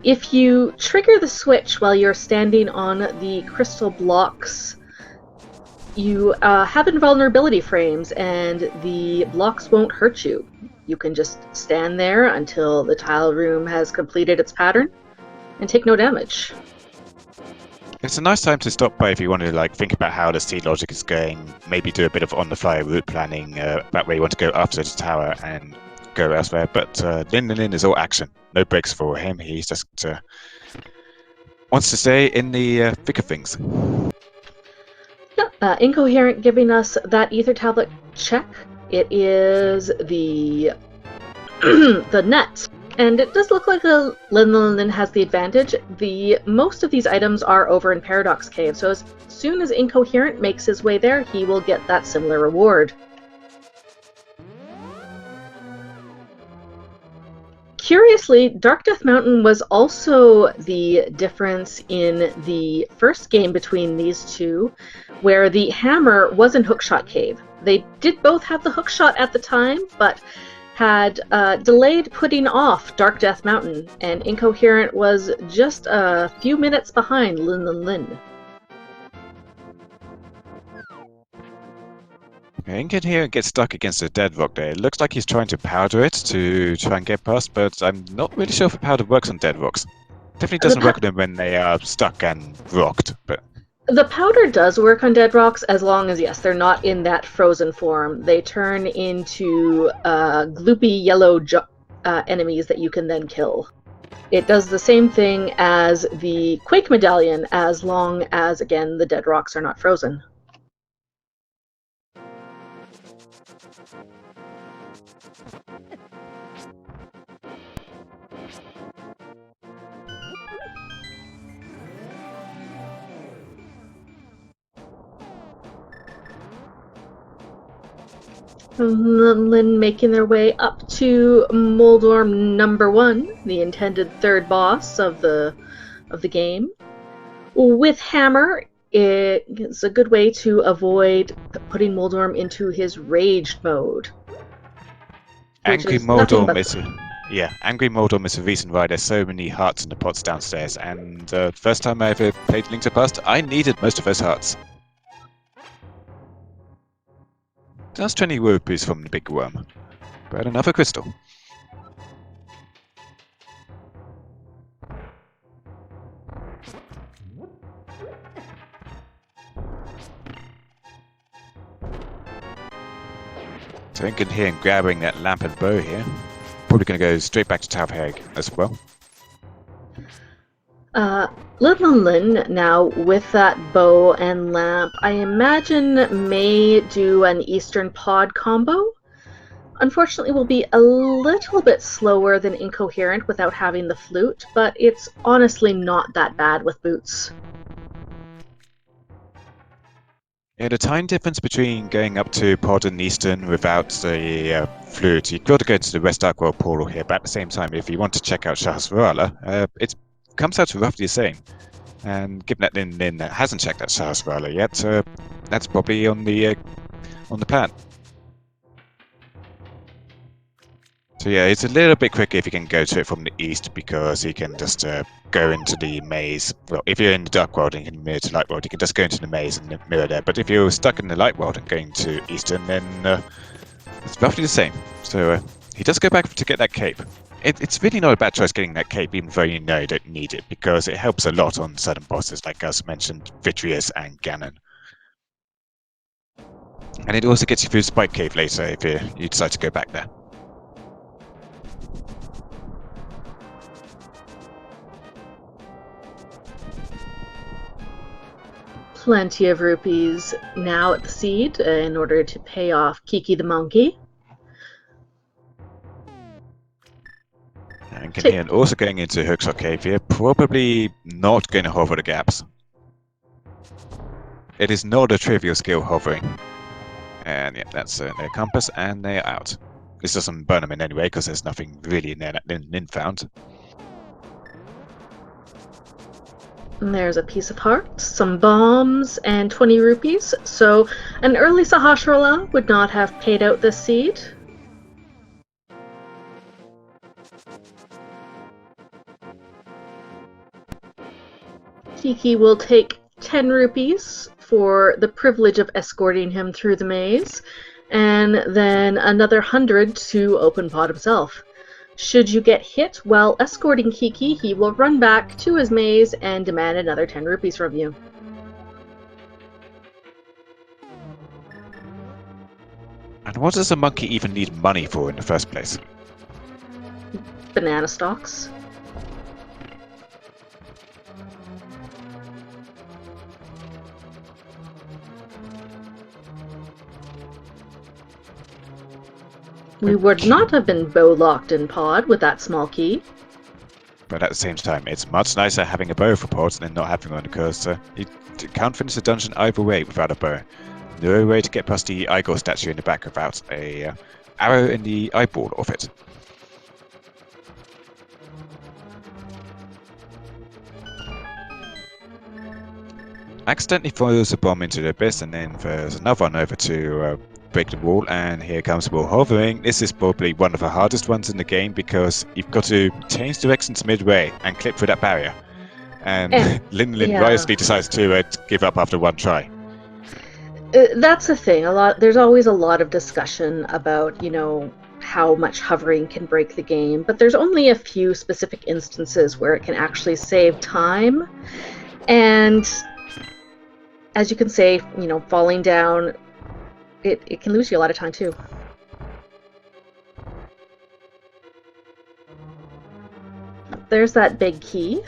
If you trigger the switch while you're standing on the crystal blocks, you have invulnerability frames and the blocks won't hurt you. You can just stand there until the tile room has completed its pattern and take no damage. It's a nice time to stop by if you want to like think about how the seed logic is going, maybe do a bit of on-the-fly route planning about where you want to go after the tower and go elsewhere. But Linlinlin is all action, no breaks for him. He's just wants to stay in the thick of things. Incoherent giving us that ether tablet check. It is the the net. And it does look like Linlinlin has the advantage. Most of these items are over in Paradox Cave, so as soon as Incoherent makes his way there, he will get that similar reward. Curiously, Dark Death Mountain was also the difference in the first game between these two, where the hammer was in Hookshot Cave. They did both have the hookshot at the time, but had delayed putting off Dark Death Mountain, and Incoherent was just a few minutes behind Linlinlin. Incoherent gets stuck against the dead rock there. It looks like he's trying to powder it to try and get past, but I'm not really sure if a powder works on dead rocks. Definitely doesn't work on them when they are stuck and rocked, but... The powder does work on dead rocks as long as, yes, they're not in that frozen form. They turn into gloopy yellow enemies that you can then kill. It does the same thing as the Quake Medallion as long as, again, the dead rocks are not frozen. Linlinlin making their way up to Moldorm number 1, the intended third boss of the game. With Hammer, it's a good way to avoid putting Moldorm into his raged mode. Angry Moldorm is the reason why there's so many hearts in the pots downstairs, and first time I ever played Link to the Past, I needed most of those hearts. That's 20 rupees from the big worm. But another crystal. So I can hear him grabbing that lamp and bow here. Probably going to go straight back to Tower Hag as well. Linlinlin, now with that bow and lamp, I imagine may do an Eastern Pod combo. Unfortunately, will be a little bit slower than Incoherent without having the flute, but it's honestly not that bad with boots. Yeah, the time difference between going up to Pod and Eastern without the flute, you've got to go to the West Dark World portal here, but at the same time, if you want to check out Shahaswarala, it comes out to roughly the same. And given that Linlinlin hasn't checked out Shahaswarala yet, that's probably on the plan. So yeah, it's a little bit quicker if you can go to it from the east, because you can just go into the maze. Well, if you're in the Dark World and you can mirror to Light World, you can just go into the maze and mirror there. But if you're stuck in the Light World and going to Eastern, then it's roughly the same. So he does go back to get that cape. It's really not a bad choice getting that cape, even though you know you don't need it, because it helps a lot on certain bosses, like as mentioned, Vitreous and Ganon. And it also gets you through Spike Cave later if you decide to go back there. Plenty of rupees now at the seed in order to pay off Kiki the monkey. in here and also going into Hookshot Cave here. Probably not going to hover the gaps. It is not a trivial skill hovering. And yeah, that's their compass, and they're out. This doesn't burn them in any way, because there's nothing really in there that Lin found. And there's a piece of heart, some bombs, and 20 rupees. So an early Sahasrahla would not have paid out this seed. Kiki will take 10 rupees for the privilege of escorting him through the maze, and then another 100 to open pot himself. Should you get hit while escorting Kiki, he will run back to his maze and demand another 10 rupees from you. And what does a monkey even need money for in the first place? Banana stalks. We would not have been bow locked in pod with that small key. But at the same time, it's much nicer having a bow for pods than not having one, because you can't finish the dungeon either way without a bow. No way to get past the Igor statue in the back without a arrow in the eyeball of it. Accidentally throws a bomb into the abyss, and then there's another one over to break the wall, and here comes the wall hovering. This is probably one of the hardest ones in the game, because you've got to change directions midway and clip through that barrier. And Linlinlin wisely decides to give up after one try. That's the thing. There's always a lot of discussion about, how much hovering can break the game, but there's only a few specific instances where it can actually save time. And as you can say, falling down, it can lose you a lot of time too. There's that big key.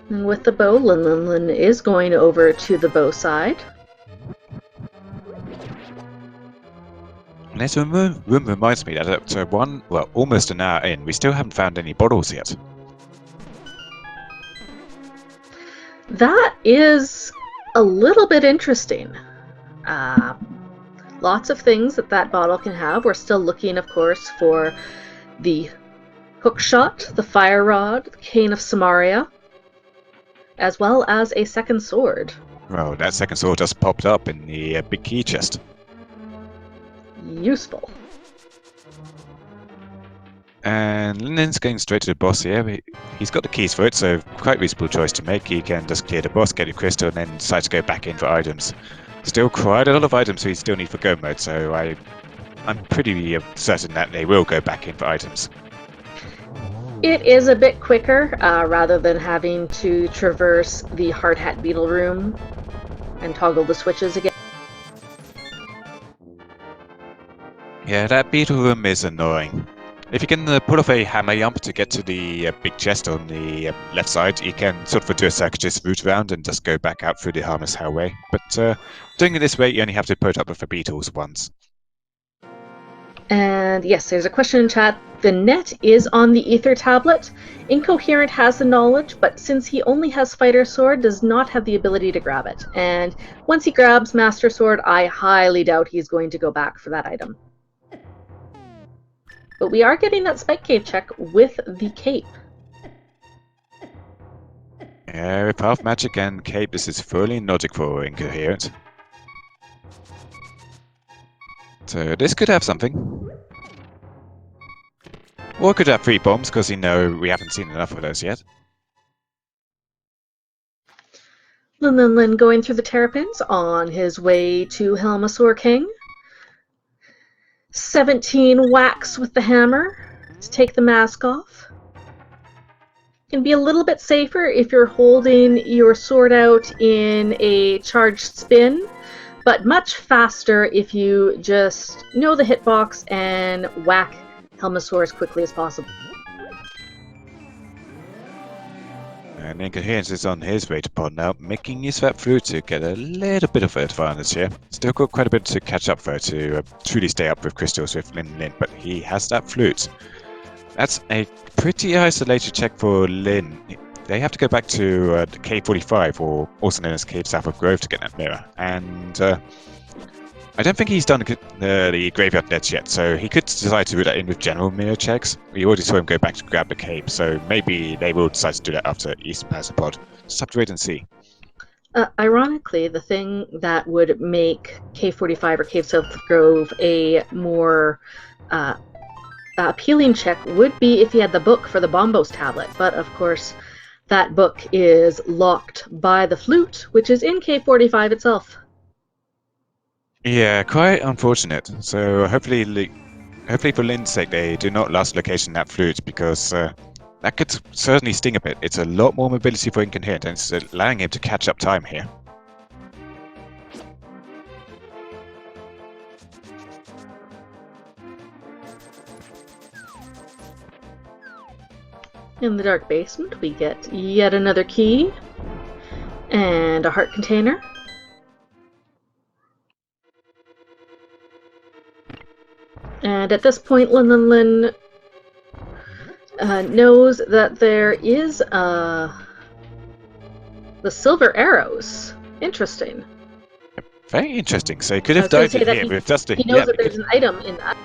And with the bow, Linlinlin is going over to the bow side. And this room reminds me that at almost an hour in, we still haven't found any bottles yet. That is a little bit interesting. Lots of things that bottle can have. We're still looking, of course, for the hookshot, the fire rod, the cane of Samaria, as well as a second sword. Well, that second sword just popped up in the big key chest. Useful. And Linlin's going straight to the boss here. He's got the keys for it, so quite reasonable choice to make. He can just clear the boss, get a crystal, and then decide to go back in for items. Still quite a lot of items we still need for go mode, so I'm pretty certain that they will go back in for items. It is a bit quicker, rather than having to traverse the hard hat beetle room and toggle the switches again. Yeah, that beetle room is annoying. If you can pull off a hammer jump to get to the big chest on the left side, you can sort of do a circuitous route around and just go back out through the harmless hallway. But doing it this way, you only have to put up with the beetles once. And yes, there's a question in chat. The net is on the ether tablet. Incoherent has the knowledge, but since he only has fighter sword, does not have the ability to grab it. And once he grabs master sword, I highly doubt he's going to go back for that item. But we are getting that spike cave check with the cape. Yeah, with half magic and cape, this is fully logic for Incoherent. So this could have something. Or it could have 3 bombs, because we haven't seen enough of those yet. Linlinlin going through the terrapins on his way to Helmasaur King. 17 whacks with the hammer to take the mask off. Can be a little bit safer if you're holding your sword out in a charged spin, but much faster if you just know the hitbox and whack Helmasaur as quickly as possible. And incoherence is on his way to pod now, making use of that flute to get a little bit of advantage here. Still got quite a bit to catch up though to truly stay up with crystals with Linlinlin, but he has that flute. That's a pretty isolated check for Lin. They have to go back to Cave 45, or also known as Cave South of Grove, to get that mirror. And I don't think he's done the graveyard nets yet, so he could decide to do that in with general mirror checks. We already saw him go back to grab the cape, so maybe they will decide to do that after Eastern Passapod. Just have to wait and see. Ironically, the thing that would make Cave 45 or Cave South of Grove a more appealing check would be if he had the book for the Bombos tablet, but of course that book is locked by the flute, which is in Cave 45 itself. Yeah, quite unfortunate. So hopefully for Lin's sake, they do not last location that flute, because that could certainly sting a bit. It's a lot more mobility for incoherent, and it's allowing him to catch up time here. In the dark basement, we get yet another key and a heart container. And at this point, Linlinlin knows that there is the silver arrows. Interesting. Very interesting. So he could have dived in here with just a... He knows that there's an item in that.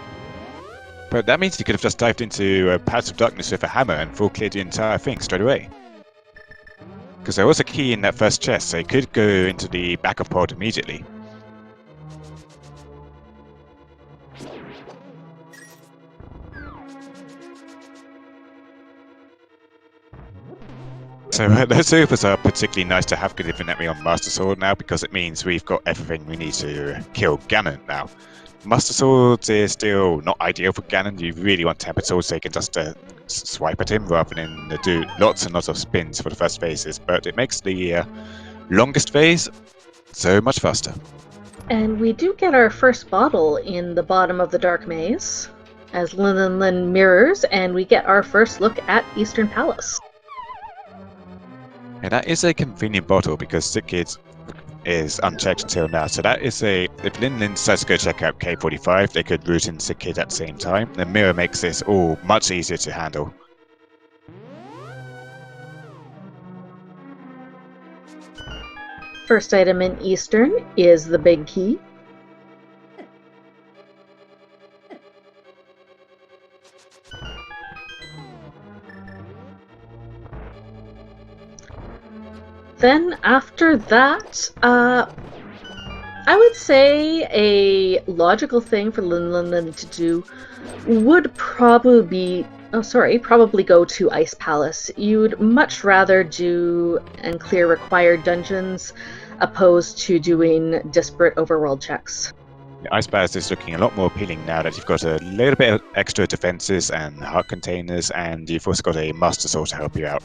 But that means he could have just dived into Paths of Darkness with a hammer and full cleared the entire thing straight away. Because there was a key in that first chest, so he could go into the backup pod immediately. So those supers are particularly nice to have given that me on Master Sword now, because it means we've got everything we need to kill Ganon now. Master Sword is still not ideal for Ganon. You really want Tempered Sword so you can just swipe at him rather than do lots and lots of spins for the first phases, but it makes the longest phase so much faster. And we do get our first bottle in the bottom of the Dark Maze, as Linlinlin mirrors, and we get our first look at Eastern Palace. And that is a convenient bottle, because Sick Kids is unchecked until now. So that is a... If Linlinlin decides to go check out K45, they could root in Sick Kid at the same time. The mirror makes this all much easier to handle. First item in Eastern is the big key. Then after that, I would say a logical thing for Linlinlin to do would probably go to Ice Palace. You'd much rather do and clear required dungeons opposed to doing disparate overworld checks. Ice Palace is looking a lot more appealing now that you've got a little bit of extra defenses and heart containers, and you've also got a Master Sword to help you out.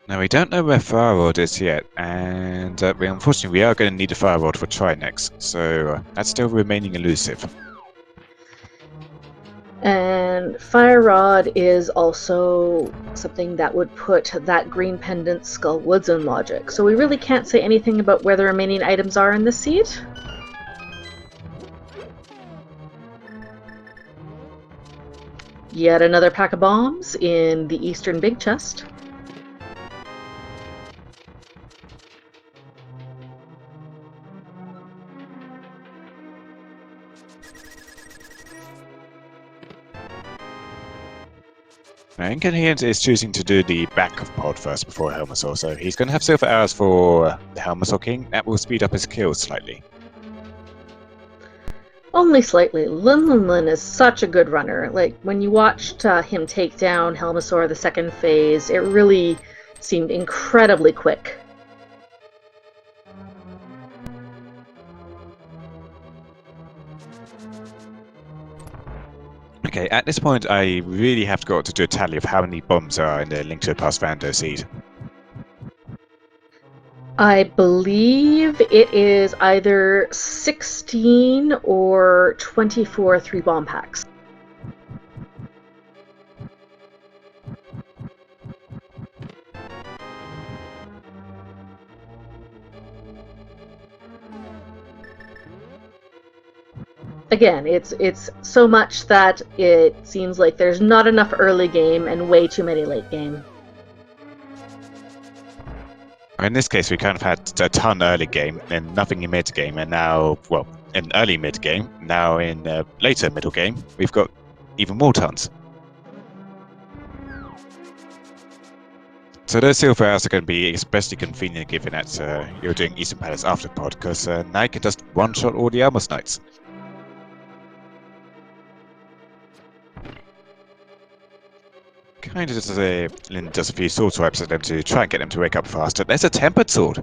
Now, we don't know where Fire Rod is yet, and unfortunately we are going to need a Fire Rod for Trinex, so that's still remaining elusive. And Fire Rod is also something that would put that green pendant Skull Woods in logic, so we really can't say anything about where the remaining items are in this seed. Yet another pack of bombs in the Eastern Big Chest. Incoherent is choosing to do the back of pod first before Helmasaur, so he's going to have silver arrows for the Helmasaur King. That will speed up his kills slightly. Only slightly. Linlinlin is such a good runner. Like, when you watched him take down Helmasaur the second phase, it really seemed incredibly quick. Okay, at this point I really have got to do a tally of how many bombs are in the Link to the Past Vando seed. I believe it is either 16 or 24 3-bomb packs. Again, it's so much that it seems like there's not enough early game and way too many late game. In this case, we kind of had a ton early game and nothing in mid game, and now, well, in early mid game, now in later middle game, we've got even more tons. So those silver arrows are going to be especially convenient given that you're doing Eastern Palace after pod, because now you can just one-shot all the Almos Knights. Kind of just Lynn does a few sword swipes at them to try and get them to wake up faster. There's a tempered sword.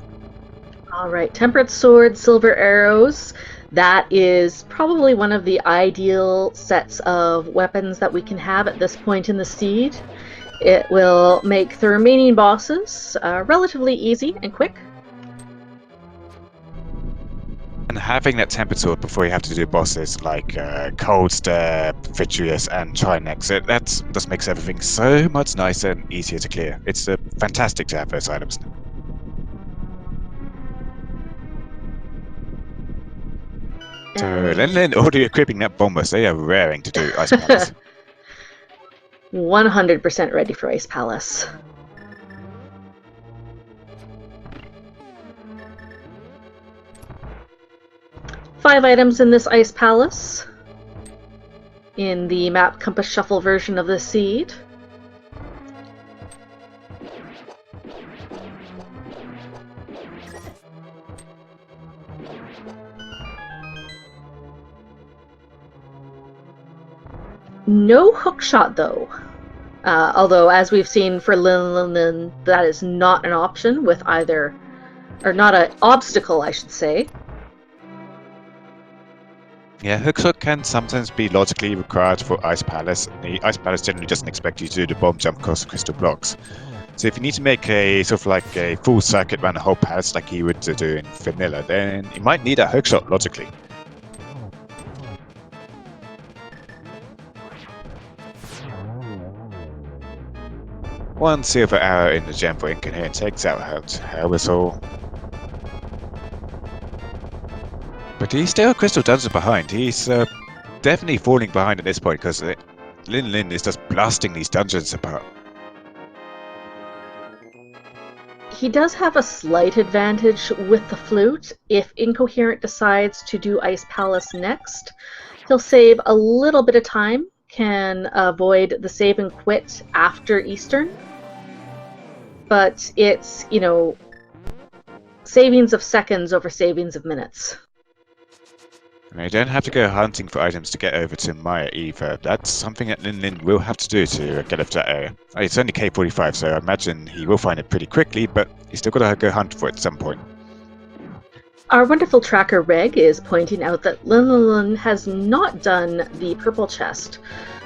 All right, tempered sword, silver arrows. That is probably one of the ideal sets of weapons that we can have at this point in the seed. It will make the remaining bosses relatively easy and quick. And having that tempered sword before you have to do bosses like Cold Stare, Vitreous, and Trinex, that just makes everything so much nicer and easier to clear. It's fantastic to have those items. So, Linlinlin already equipping that bombers, they are raring to do Ice Palace. 100% ready for Ice Palace. Five items in this Ice Palace in the Map Compass Shuffle version of the seed. No hookshot though. Although, as we've seen for Linlinlin, that is not an option with either, or not an obstacle, I should say. Yeah, hookshot can sometimes be logically required for Ice Palace. The Ice Palace generally doesn't expect you to do the bomb jump across the crystal blocks. So if you need to make a sort of like a full circuit around the whole palace like you would do in vanilla, then you might need a hookshot logically. One silver arrow in the gem for incoherent takes out her whistle. But he's still a crystal dungeon behind. He's definitely falling behind at this point because Linlinlin is just blasting these dungeons apart. He does have a slight advantage with the flute. If Incoherent decides to do Ice Palace next, he'll save a little bit of time, can avoid the save and quit after Eastern. But it's, you know, savings of seconds over savings of minutes. And you don't have to go hunting for items to get over to Maya either. That's something that Linlinlin will have to do to get over to that area. It's only K45, so I imagine he will find it pretty quickly, but he's still got to go hunt for it at some point. Our wonderful tracker Reg is pointing out that Linlinlin has not done the purple chest.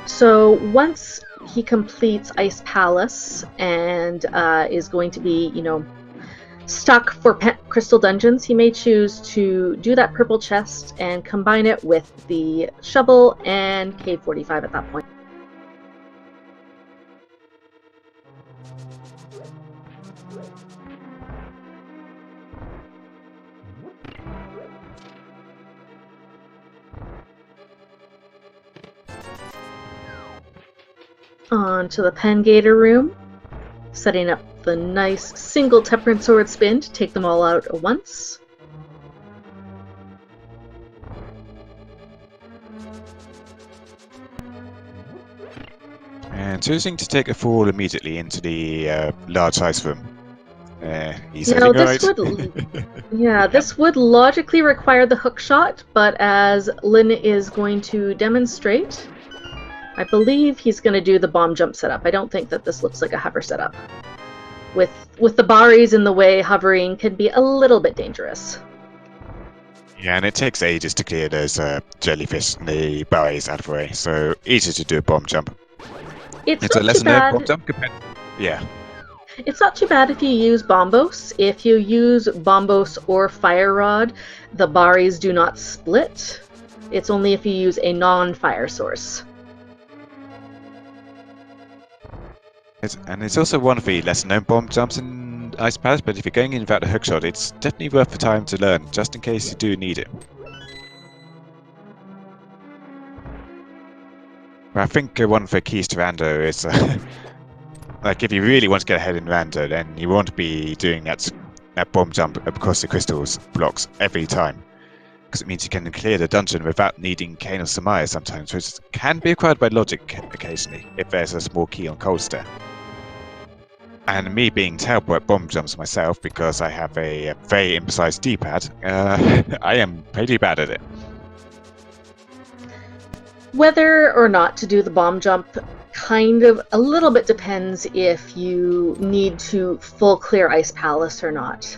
So once he completes Ice Palace and is going to be, you know, stuck for crystal dungeons, he may choose to do that purple chest and combine it with the shovel and K45 at that point. On to the Pen Gator room, setting up the nice single temperance sword spin to take them all out at once. And choosing to take a fall immediately into the large ice room. He's Now, this right. This would logically require the hook shot, but as Lynn is going to demonstrate, I believe he's going to do the bomb jump setup. I don't think that this looks like a hover setup. With the Baris in the way, hovering can be a little bit dangerous. Yeah, and it takes ages to clear those jellyfish and the Baris out of the way, so easy to do a bomb jump. It's a not lesser too bad. known bomb jump compared. Yeah. It's not too bad if you use Bombos. If you use Bombos or Fire Rod, the Baris do not split. It's only if you use a non-fire source. And it's also one of the lesser known bomb jumps in Ice Palace, but if you're going in without a hookshot, it's definitely worth the time to learn, just in case you do need it. But I think one of the keys to Rando is, like, if you really want to get ahead in Rando, then you want to be doing that bomb jump across the crystals blocks every time. Because it means you can clear the dungeon without needing Kane or Samaya sometimes, which can be acquired by logic occasionally, if there's a small key on Cold Stare. And me being terrible at bomb jumps myself, because I have a very imprecise D-pad, I am pretty bad at it. Whether or not to do the bomb jump kind of a little bit depends if you need to full clear Ice Palace or not.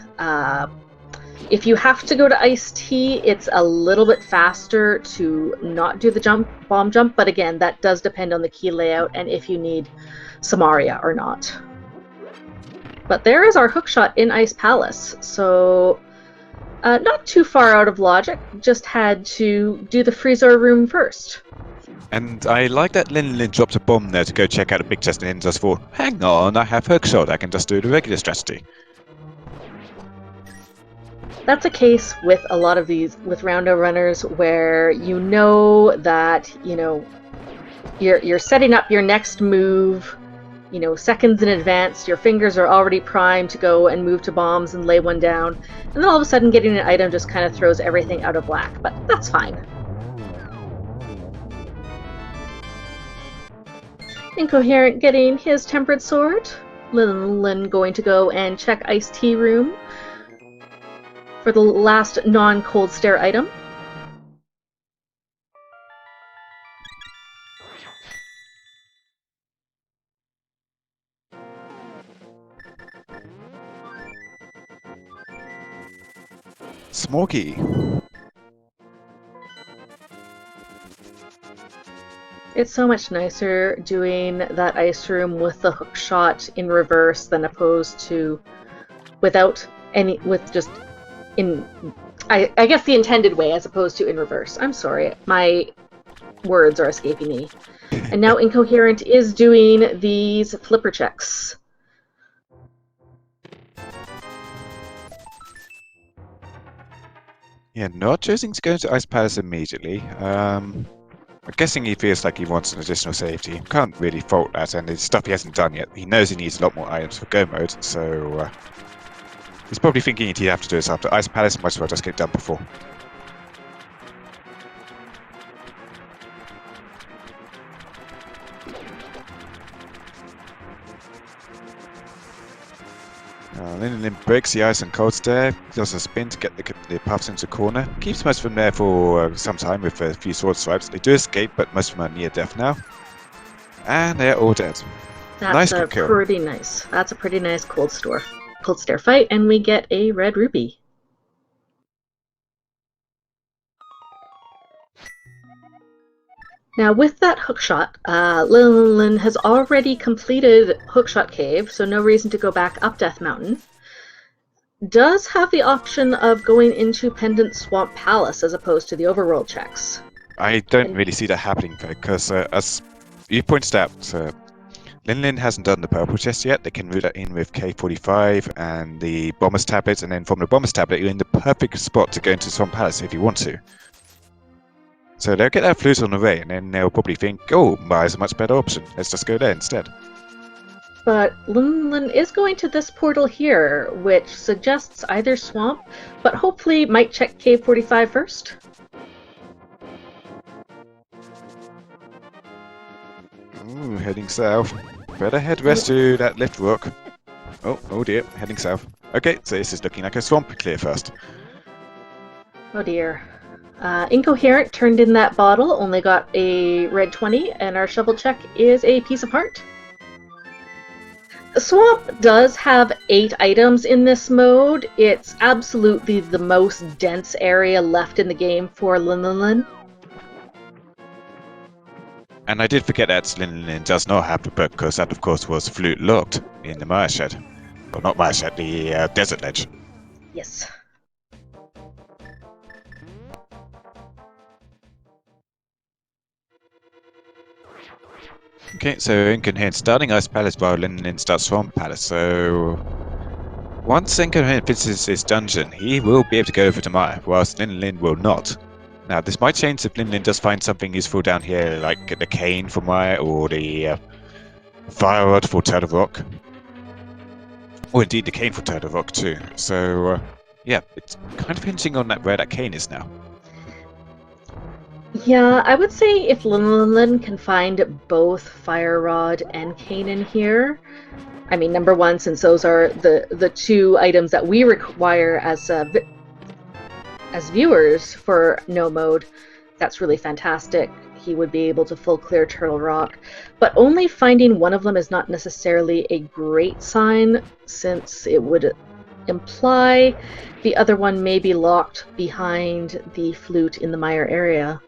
If you have to go to Iced Tea, it's a little bit faster to not do the bomb jump, but again, that does depend on the key layout and if you need Samaria or not. But there is our hookshot in Ice Palace, so not too far out of logic, just had to do the freezer room first. And I like that Linlinlin dropped a bomb there to go check out a big chest and then just thought, hang on, I have hookshot, I can just do the regular strategy. That's a case with a lot of these, with Roundo runners, where you know that, you know, you're setting up your next move, you know, seconds in advance, your fingers are already primed to go and move to bombs and lay one down, and then all of a sudden getting an item just kind of throws everything out of whack, but that's fine. Incoherent getting his Tempered Sword. Linlinlin going to go and check Iced Tea Room for the last non-Cold Stare item. Smoky. It's so much nicer doing that ice room with the hook shot in reverse than opposed to without any, with just in, I guess the intended way as opposed to in reverse. I'm sorry, my words are escaping me. And now Incoherent is doing these flipper checks. Yeah, not choosing to go into Ice Palace immediately. I'm guessing he feels like he wants an additional safety. Can't really fault that, and it's stuff he hasn't done yet. He knows he needs a lot more items for go mode, so he's probably thinking he'd have to do this after Ice Palace, might as well just get it done before. Linlinlin breaks the ice and Cold Stare, does a spin to get the puffs into the corner, keeps most of them there for some time with a few sword swipes. They do escape, but most of them are near death now. And they're all dead. That's Nice kill. pretty nice. That's a pretty nice Cold Stare fight, and we get a red rupee. Now with that hookshot, Linlinlin has already completed Hookshot Cave, so no reason to go back up Death Mountain. Does have the option of going into Pendant Swamp Palace as opposed to the overworld checks. I don't really see that happening because, as you pointed out, Linlinlin hasn't done the purple chest yet. They can root that in with K45 and the Bomber's Tablet, and then from the Bomber's Tablet, you're in the perfect spot to go into Swamp Palace if you want to. So they'll get that flute on the way, and then they'll probably think, oh, Maya's a much better option. Let's just go there instead. But Linlinlin is going to this portal here, which suggests either swamp, but hopefully might check Cave 45 first. Ooh, heading south. Better head west to that left rock. Oh dear, heading south. Okay, so this is looking like a swamp clear first. Oh dear. Incoherent turned in that bottle, only got a red 20, and our shovel check is a piece of heart. The swamp does have 8 items in this mode. It's absolutely the most dense area left in the game for Linlinlin. And I did forget that Linlinlin does not have the book, because that of course was flute locked. in the Mire Shed. Well, not Mire Shed, the Desert Ledge. Yes. Okay, so Incoherent starting Ice Palace while Linlinlin starts Swamp Palace. So once Incoherent finishes his dungeon, he will be able to go over to Mire, whilst Linlinlin will not. Now, this might change if Linlinlin does find something useful down here, like the cane for Mire or the fire rod for Turtle Rock. Or indeed the cane for Turtle Rock too. So yeah, it's kind of hinging on where that cane is now. Yeah, I would say if Linlinlin can find both Fire Rod and Cane in here, I mean, number one, since those are the two items that we require as viewers for no mode, that's really fantastic. He would be able to full clear Turtle Rock, but only finding one of them is not necessarily a great sign, since it would imply the other one may be locked behind the flute in the Mire area.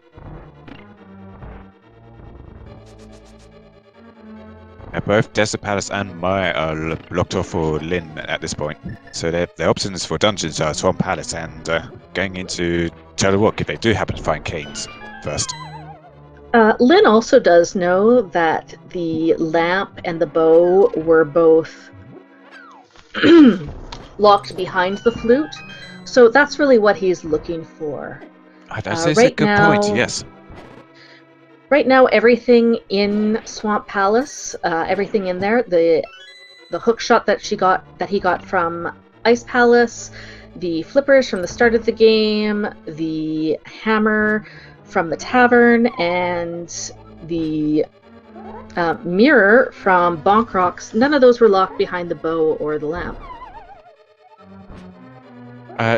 Both Desert Palace and Mire are locked off for Lin at this point. So their options for dungeons are Swamp Palace and going into Turtle Rock if they do happen to find canes first. Lin also does know that the lamp and the bow were both locked behind the flute, so that's really what he's looking for. That is a good point, yes. Right now, everything in Swamp Palace, everything in there, the hook shot that he got from Ice Palace, the flippers from the start of the game, the hammer from the tavern, and the mirror from Bonk Rocks, none of those were locked behind the bow or the lamp.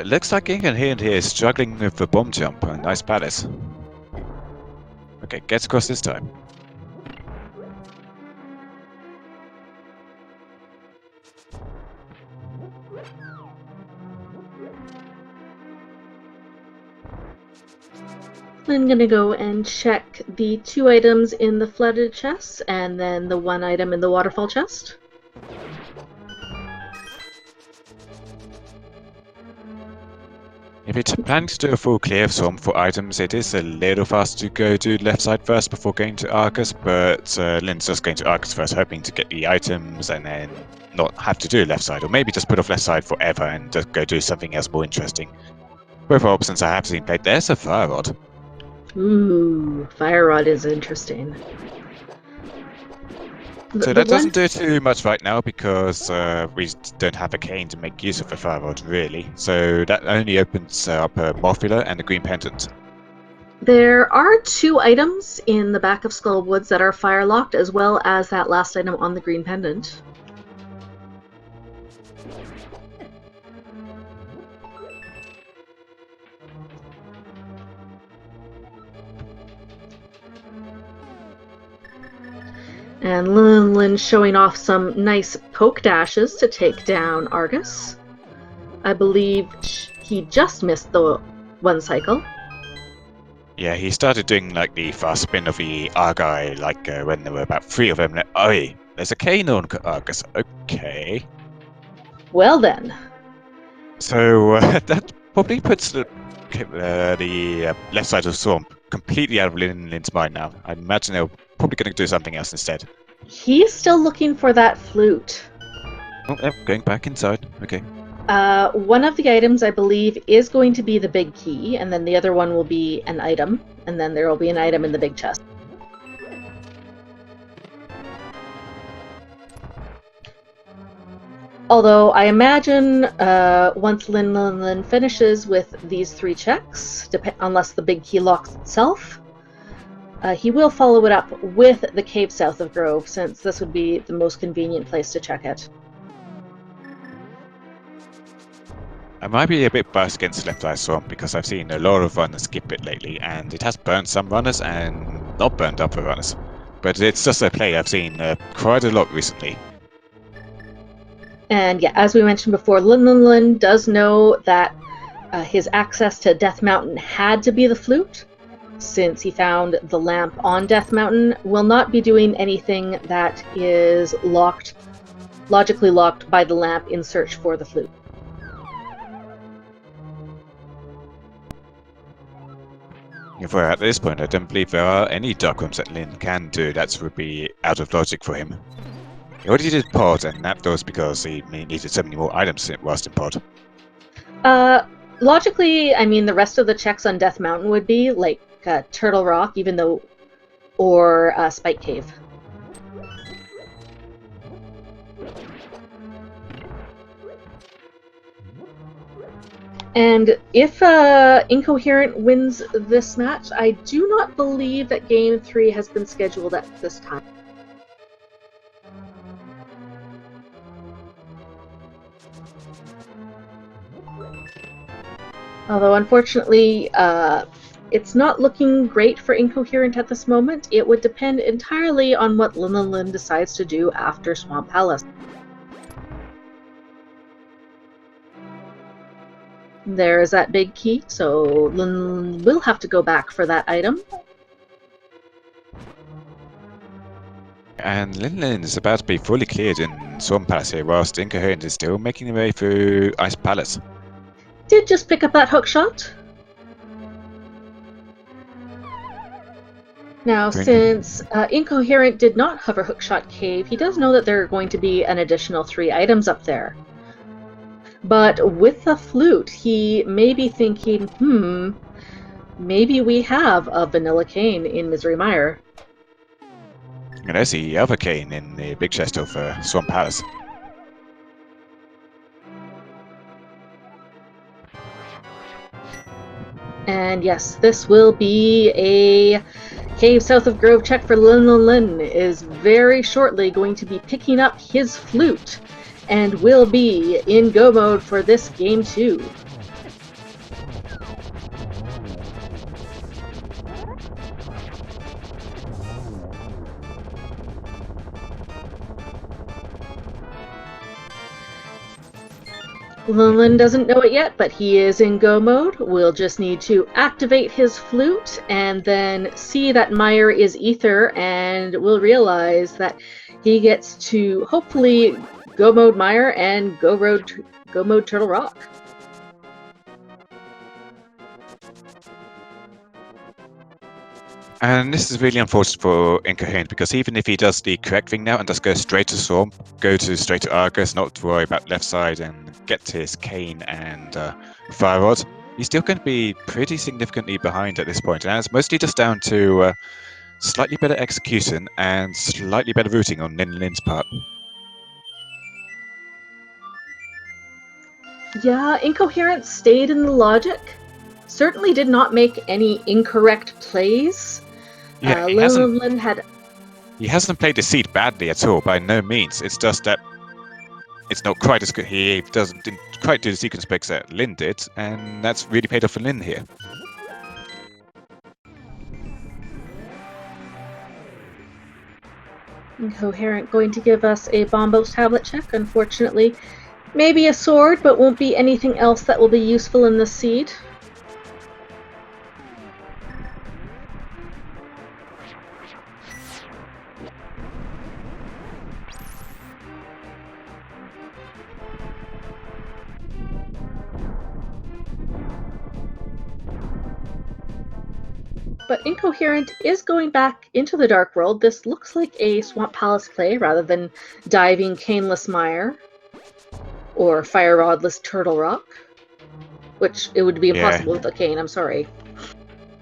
Looks like Incoherent here is struggling with the bomb jump on Ice Palace. Okay, gets across this time. I'm gonna go and check the 2 items in the flooded chest and then the 1 item in the waterfall chest. If it's planning to do a full clear of Swamp for items, it is a little faster to go to left side first before going to Arcus, but Lin's just going to Arcus first, hoping to get the items and then not have to do left side, or maybe just put off left side forever and just go do something else more interesting. Both options I have seen played. There's a Fire Rod. Ooh, Fire Rod is interesting. So that doesn't do too much right now because we don't have a cane to make use of the Fire Rod, really. So that only opens up a Morphula and a Green Pendant. There are 2 items in the back of Skull Woods that are fire locked, as well as that last item on the Green Pendant. And Linlinlin showing off some nice poke dashes to take down Argus. I believe he just missed the 1 cycle. Yeah, he started doing like the fast spin of the Argyle, like when there were about 3 of them. Like, oh, there's a cane on Argus. Okay. Well then. So that probably puts the left side of Swamp completely out of Linlinlin's mind now. I imagine they're probably going to do something else instead. He's still looking for that flute. Oh, yep, going back inside. Okay. One of the items, I believe, is going to be the big key, and then the other one will be an item, and then there will be an item in the big chest. Although I imagine once Linlinlin finishes with these 3 checks, unless the big key locks itself, he will follow it up with the cave south of Grove, since this would be the most convenient place to check it. I might be a bit biased against Left Eye Swamp because I've seen a lot of runners skip it lately, and it has burnt some runners and not burnt other runners. But it's just a play I've seen quite a lot recently. And yeah, as we mentioned before, Linlinlin does know that his access to Death Mountain had to be the flute, since he found the lamp on Death Mountain. Will not be doing anything that is locked logically locked by the lamp in search for the flute. If we're at this point, I don't believe there are any dark rooms that Lin can do. That would be out of logic for him. He already did pod, and that was because he needed so many more items whilst in pod. Logically, I mean, the rest of the checks on Death Mountain would be like Turtle Rock, or Spike Cave. And if Incoherent wins this match, I do not believe that Game 3 has been scheduled at this time. Although, unfortunately, it's not looking great for Incoherent at this moment. It would depend entirely on what Linlinlin decides to do after Swamp Palace. There is that big key, so Lin will have to go back for that item. And Linlinlin is about to be fully cleared in Swamp Palace here, whilst Incoherent is still making their way through Ice Palace. Did just pick up that hook shot. Now, since Incoherent did not hover Hookshot Cave, he does know that there are going to be an additional 3 items up there. But with the flute, he may be thinking, maybe we have a vanilla cane in Misery Mire. And there's the other cane in the big chest of Swamp Palace. And yes, this will be a Cave South of Grove check for Linlinlin. Is very shortly going to be picking up his flute and will be in go mode for this game 2. Linlinlin doesn't know it yet, but he is in go mode. We'll just need to activate his flute and then see that Mire is ether, and we'll realize that he gets to hopefully go mode Mire and go mode Turtle Rock. And this is really unfortunate for Incoherent, because even if he does the correct thing now and just go straight to Swamp, straight to Argus, not to worry about left side and get his cane and Fire Rod, he's still going to be pretty significantly behind at this point. And it's mostly just down to slightly better execution and slightly better routing on Linlinlin's part. Yeah, Incoherent stayed in the logic. Certainly did not make any incorrect plays. Yeah, he hasn't played the seed badly at all, by no means. It's just that it's not quite as good. He didn't quite do the sequence breaks that Lin did, and that's really paid off for Lin here. Incoherent going to give us a Bombos tablet check, unfortunately. Maybe a sword, but won't be anything else that will be useful in this seed. But Incoherent is going back into the Dark World. This looks like a Swamp Palace play rather than diving Caneless Mire or Fire Rodless Turtle Rock, which it would be impossible with a cane, I'm sorry.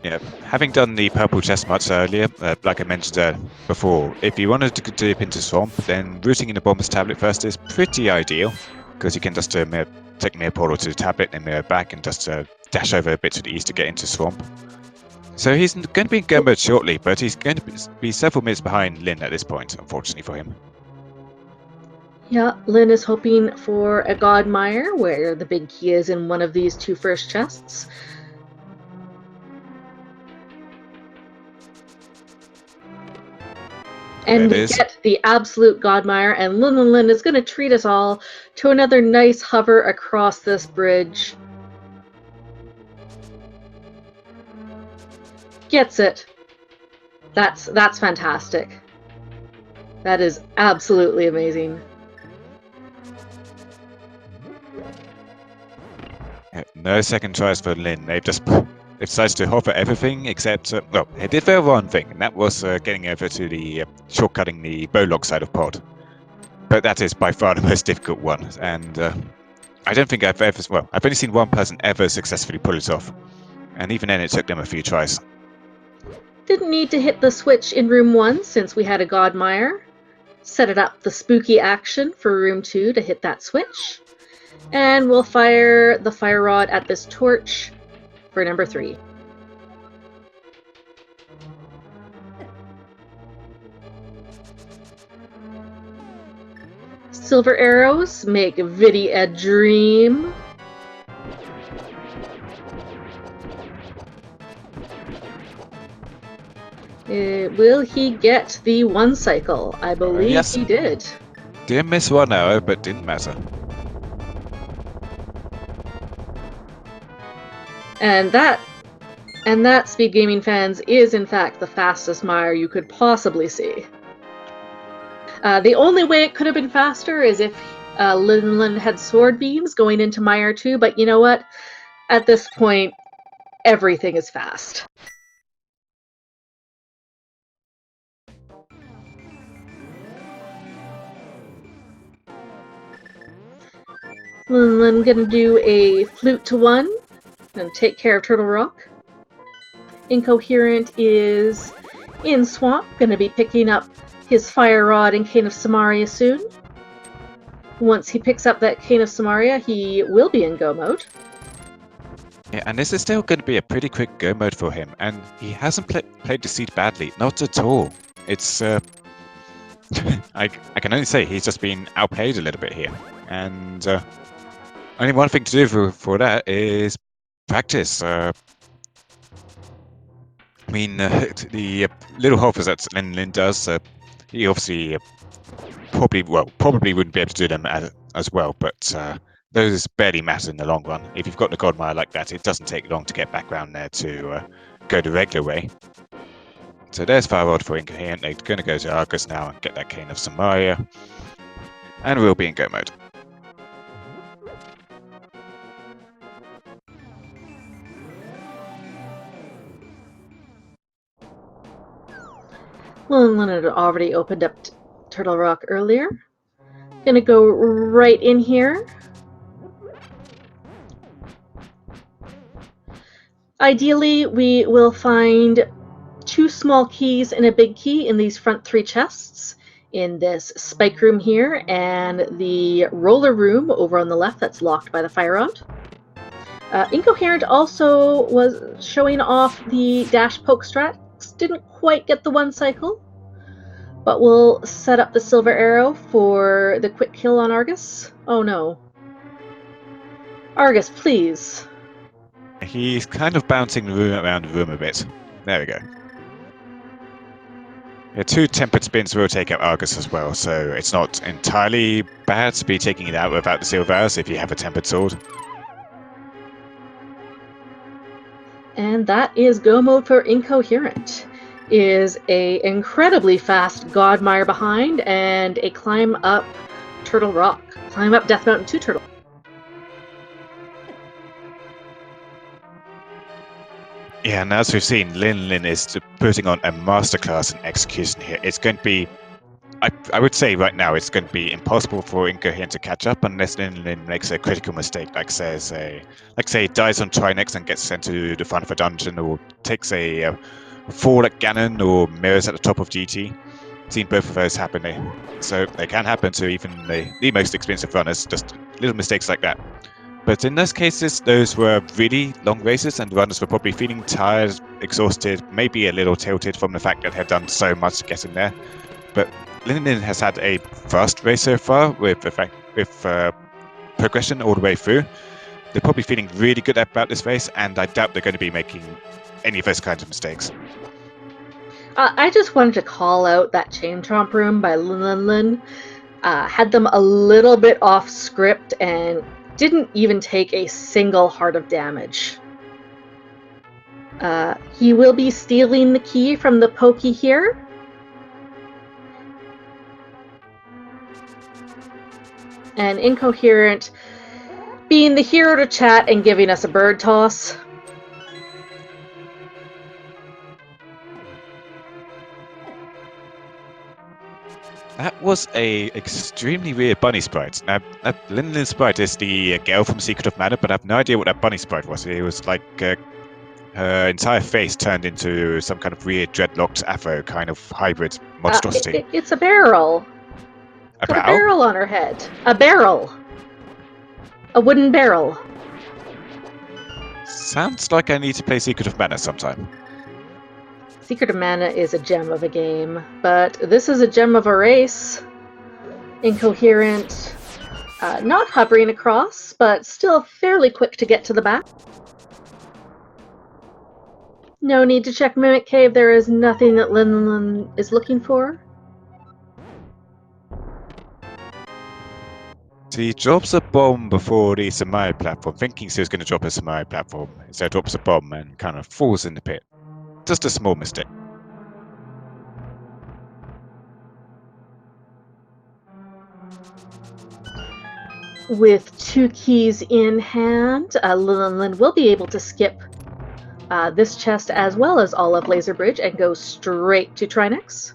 Yeah, having done the purple chest much earlier, like I mentioned before, if you wanted to dip into Swamp, then routing in the Bombers tablet first is pretty ideal, because you can just take Mirror Portal to the tablet and mirror back and just dash over a bit to the east to get into Swamp. So he's going to be in go mode shortly, but he's going to be several minutes behind Lin at this point, unfortunately for him. Yeah, Lin is hoping for a God Mire, where the big key is in one of these 2 first chests. And we get the absolute Godmire, and Linlinlin is going to treat us all to another nice hover across this bridge. Gets it. That's fantastic. That is absolutely amazing. No second tries for Lin. They've decided to offer everything except, well, they did very one thing, and that was getting over to the shortcutting the bowlock side of pod. But that is by far the most difficult one, and I don't think I've ever, well, I've only seen one person ever successfully pull it off, and even then it took them a few tries. Didn't need to hit the switch in room 1 since we had a Godmire. Set it up the spooky action for room 2 to hit that switch. And we'll fire the fire rod at this torch for number 3. Silver arrows make Vidi a dream. Will he get the 1 cycle? I believe yes. he did. Didn't miss 1 arrow, but didn't matter. And that, Speed Gaming fans, is in fact the fastest mire you could possibly see. The only way it could have been faster is if Linlinlin had sword beams going into Mire 2, but you know what? At this point, everything is fast. Linlinlin gonna do a flute to 1 and take care of Turtle Rock. Incoherent is in Swamp, gonna be picking up his Fire Rod and Cane of Samaria soon. Once he picks up that Cane of Samaria, he will be in go mode. Yeah, and this is still going to be a pretty quick go mode for him, and he hasn't played the seed badly, not at all. It's I can only say he's just been outplayed a little bit here, and only one thing to do for that is practice. I mean, the little hoppers that Linlinlin does, he obviously probably wouldn't be able to do them as well, but those barely matter in the long run. If you've got the Godmire like that, it doesn't take long to get back around there to go the regular way. So there's Fire Rod for Incoherent. They're going to go to Argus now and get that Cane of Samaria, and we'll be in go mode. Linlinlin had already opened up Turtle Rock earlier. Gonna go right in here. Ideally, we will find 2 small keys and a big key in these front 3 chests. In this spike room here and the roller room over on the left that's locked by the fire rod. Incoherent also was showing off the dash poke strats. Didn't quite get the 1 cycle, but we'll set up the silver arrow for the quick kill on Argus. Oh no. Argus, please. He's kind of bouncing around the room a bit. There we go. Yeah, 2 tempered spins will take out Argus as well, so it's not entirely bad to be taking it out without the silver arrows if you have a tempered sword. And that is go mode for Incoherent. Is a incredibly fast Godmire behind and a climb up Turtle Rock. Climb up Death Mountain to Turtle. Yeah, and as we've seen, Linlinlin is putting on a masterclass in execution here. It's going to be, I would say right now, it's going to be impossible for Incoherent to catch up unless Linlinlin makes a critical mistake, like say dies on Trinex and gets sent to the front of a dungeon, or takes a fall at Ganon or mirrors at the top of GT. Seen both of those happen, so they can happen to even the most expensive runners, just little mistakes like that. But in those cases, those were really long races, and the runners were probably feeling tired, exhausted, maybe a little tilted from the fact that they had done so much to get in there. But Linlinlin has had a fast race so far with progression all the way through. They're probably feeling really good about this race, and I doubt they're going to be making any of those kinds of mistakes. I just wanted to call out that Chain Chomp room by Linlinlin. Had them a little bit off script and didn't even take a single heart of damage. He will be stealing the key from the Pokey here. And Incoherent being the hero to chat and giving us a bird toss. That was a extremely weird bunny sprite. Now, that Linlinlin sprite is the girl from Secret of Mana, but I have no idea what that bunny sprite was. It was like her entire face turned into some kind of weird dreadlocked afro kind of hybrid monstrosity. It's a barrel. A Got a barrel? barrel on her head. A barrel. A wooden barrel. Sounds like I need to play Secret of Mana sometime. Secret of Mana is a gem of a game, but this is a gem of a race. Incoherent, not hovering across, but still fairly quick to get to the back. No need to check Mimic Cave, there is nothing that Linlinlin is looking for. He drops a bomb before the Samurai platform, thinking he was going to drop a Samurai platform. Instead drops a bomb and kind of falls in the pit. Just a small mistake. With 2 keys in hand, Linlinlin will be able to skip this chest as well as all of Laser Bridge and go straight to Trinex.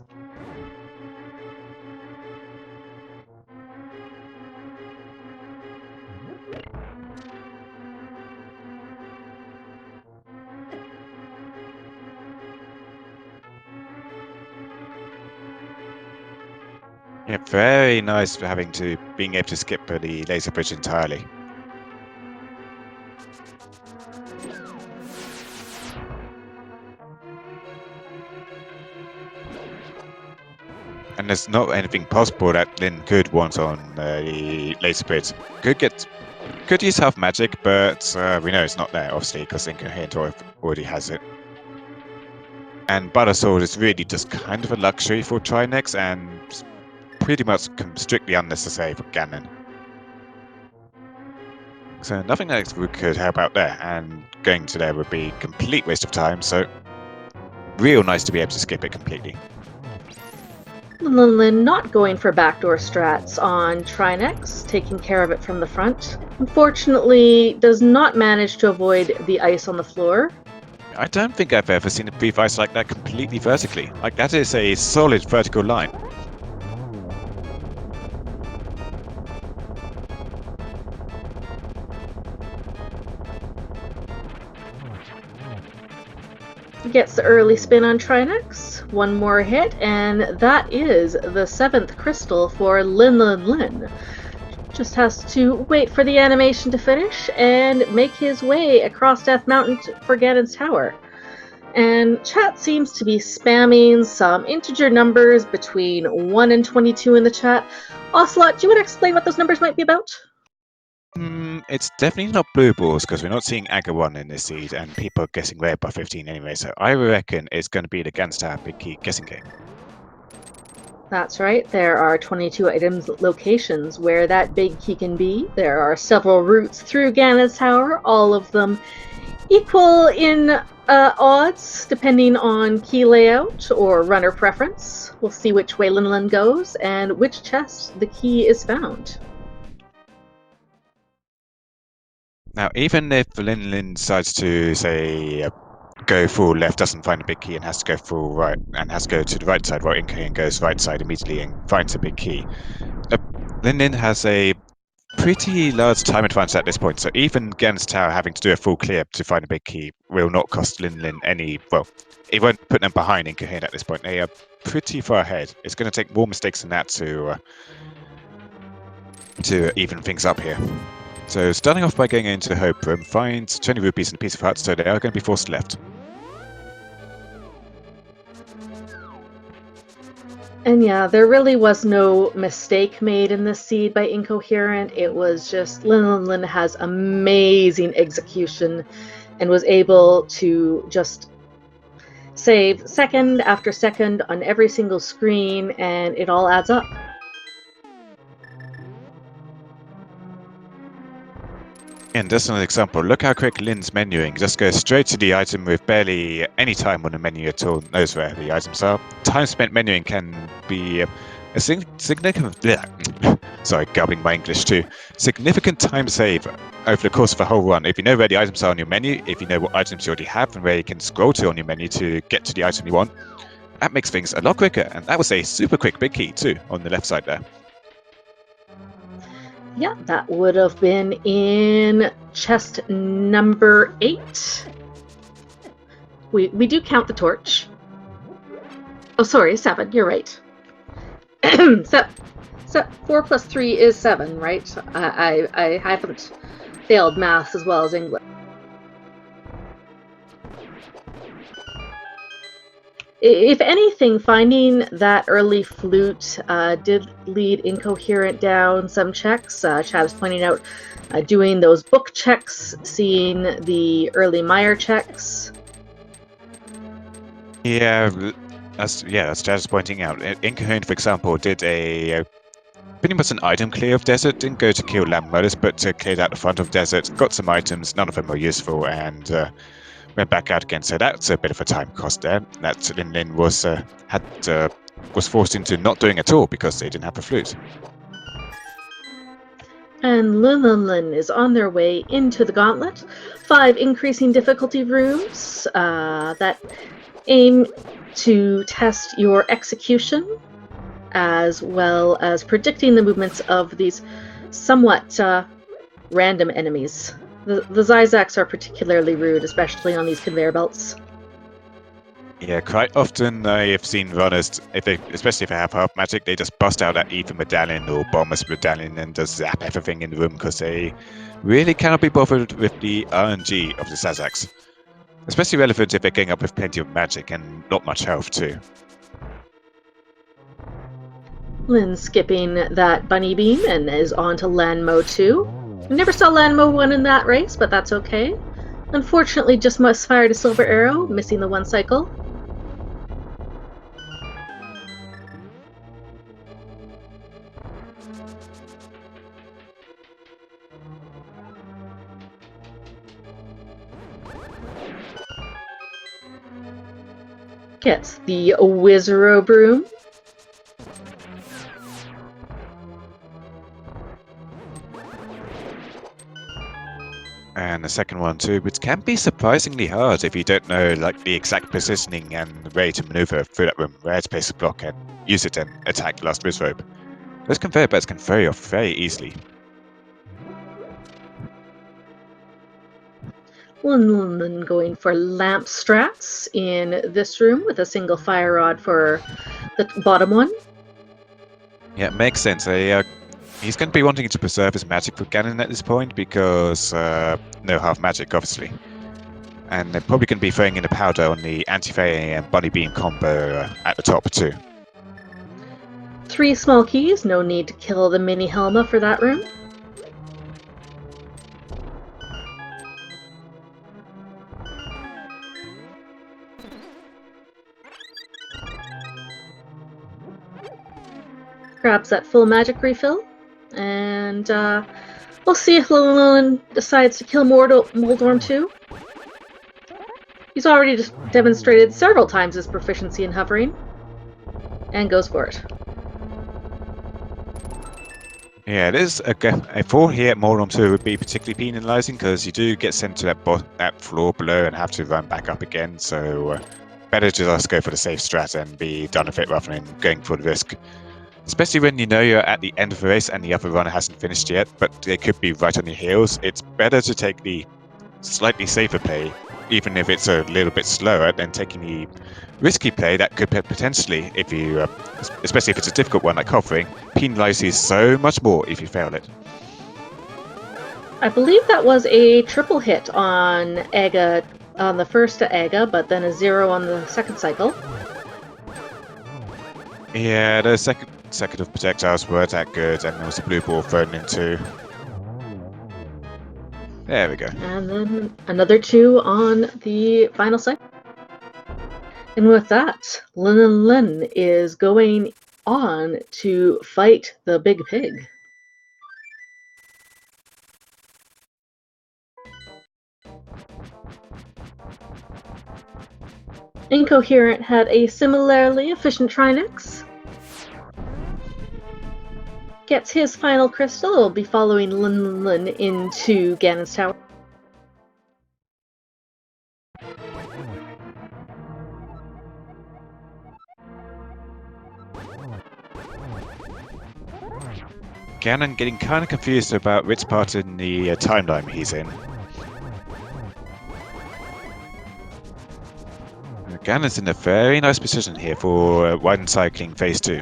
Yeah, very nice for being able to skip the laser bridge entirely. And there's not anything possible that Lin could want on the laser bridge. Could use half magic, but we know it's not there, obviously, because Incoherent already has it. And Butter Sword is really just kind of a luxury for Trinex and pretty much strictly unnecessary for Ganon. So nothing that we could help out there, and going to there would be a complete waste of time, so real nice to be able to skip it completely. Linlinlin not going for backdoor strats on Trinex, taking care of it from the front. Unfortunately, does not manage to avoid the ice on the floor. I don't think I've ever seen a brief ice like that completely vertically. Like, that is a solid vertical line. Gets the early spin on Trinex, 1 more hit, and that is the 7th crystal for Linlinlin. Just has to wait for the animation to finish and make his way across Death Mountain for Ganon's Tower. And chat seems to be spamming some integer numbers between 1 and 22 in the chat. Ocelot, do you want to explain what those numbers might be about? It's definitely not blue balls, because we're not seeing Aga 1 in this seed, and people are guessing red by 15 anyway, so I reckon it's going to be the Ganon's Tower Big Key guessing game. That's right, there are 22 items locations where that big key can be. There are several routes through Ganon's Tower, all of them equal in odds depending on key layout or runner preference. We'll see which way Linlinlin goes and which chest the key is found. Now, even if Linlinlin decides to, say, go full left, doesn't find a big key, and has to go full right, and has to go to the right side, while Incoherent goes right side immediately and finds a big key, Linlinlin has a pretty large time advantage at this point, so even Ganon's Tower having to do a full clear to find a big key will not cost Linlinlin any, well, it won't put them behind Incoherent at this point. They are pretty far ahead. It's going to take more mistakes than that to even things up here. So starting off by going into Hope Room, finds 20 rupees and a piece of heart, so they are going to be forced left. And yeah, there really was no mistake made in this seed by Incoherent. It was just Linlinlin has amazing execution and was able to just save second after second on every single screen, and it all adds up. And just an example, look how quick Lin's menuing. Just goes straight to the item with barely any time on the menu at all. Knows where the items are. Time spent menuing can be a significant Sorry, gobbling my English too. Significant time save over the course of the whole run. If you know where the items are on your menu, if you know what items you already have and where you can scroll to on your menu to get to the item you want, that makes things a lot quicker. And that was a super quick big key too on the left side there. Yeah, that would have been in chest number 8. We do count the torch. Oh, sorry, 7. You're right. 4 plus 3 is 7, right? I haven't failed maths as well as English. If anything, finding that early flute did lead Incoherent down some checks. Chad is pointing out doing those book checks, seeing the early Meyer checks. Yeah, that's Chad is pointing out. Incoherent, for example, did a pretty much an item clear of desert. Didn't go to kill land murders, but cleared out the front of desert. Got some items. None of them were useful, and went back out again. So that's a bit of a time cost there. That Linlinlin was forced into not doing at all because they didn't have a flute. And Linlinlin is on their way into the gauntlet. 5 increasing difficulty rooms that aim to test your execution, as well as predicting the movements of these somewhat random enemies. The Zizaks are particularly rude, especially on these conveyor belts. Yeah, quite often I have seen runners, especially if they have half magic, they just bust out that Ether medallion or Bomber's medallion and just zap everything in the room because they really cannot be bothered with the RNG of the Zizaks. Especially relevant if they're going up with plenty of magic and not much health too. Lynn skipping that bunny beam and is on to Landmo 2. We never saw Landmo 1 in that race, but that's okay. Unfortunately, just misfired a silver arrow, missing the 1 cycle. Gets the Wizaro broom. And the second one too, which can be surprisingly hard if you don't know like the exact positioning and way to maneuver through that room, where to place a block and use it and attack the last Wizrobe. Those conveyor belts can vary off very easily. Linlinlin going for lamp strats in this room with a single fire rod for the bottom one. Yeah, it makes sense. He's going to be wanting to preserve his magic for Ganon at this point because no half magic, obviously. And they're probably going to be throwing in a powder on the anti-fairy and bunny beam combo at the top too. 3 small keys, no need to kill the mini Helma for that room. Grabs that full magic refill. And we'll see if Linlinlin decides to kill Moldorm too. He's already just demonstrated several times his proficiency in hovering. And goes for it. Yeah, it is a fall here at Moldorm 2 would be particularly penalising because you do get sent to that floor below and have to run back up again, so better to just go for the safe strat and be done with it rather than going for the risk. Especially when you know you're at the end of the race and the other runner hasn't finished yet, but they could be right on your heels. It's better to take the slightly safer play, even if it's a little bit slower, than taking the risky play that could potentially, if you, especially if it's a difficult one like hovering, penalise you so much more if you fail it. I believe that was a triple hit on Aga, on the first Aga, but then a 0 on the second cycle. Yeah, the second of projectiles weren't that good, and there was a blue ball thrown into. There we go. And then another 2 on the final cycle. And with that, Linlinlin is going on to fight the big pig. Incoherent had a similarly efficient Trinex. gets his final crystal, will be following Linlinlin into Ganon's tower. Ganon getting kind of confused about which part in the timeline he's in. Ganon's in a very nice position here for one cycling phase 2.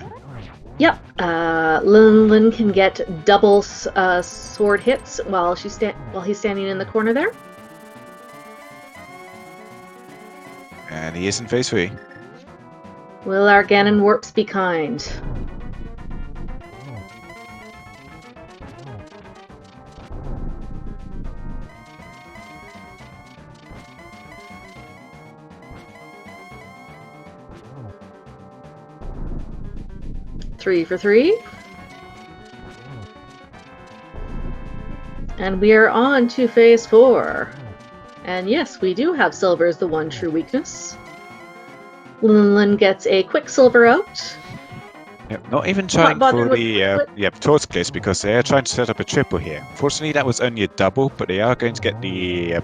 Yep, Linlinlin can get double sword hits while he's standing in the corner there. And he is in phase 3. Will our Ganon warps be kind? Three for 3. And we are on to phase 4. And yes, we do have silver as the one true weakness. Linlinlin gets a quick silver out. Yep, not even trying for the torch place because they are trying to set up a triple here. Fortunately, that was only a double, but they are going to get the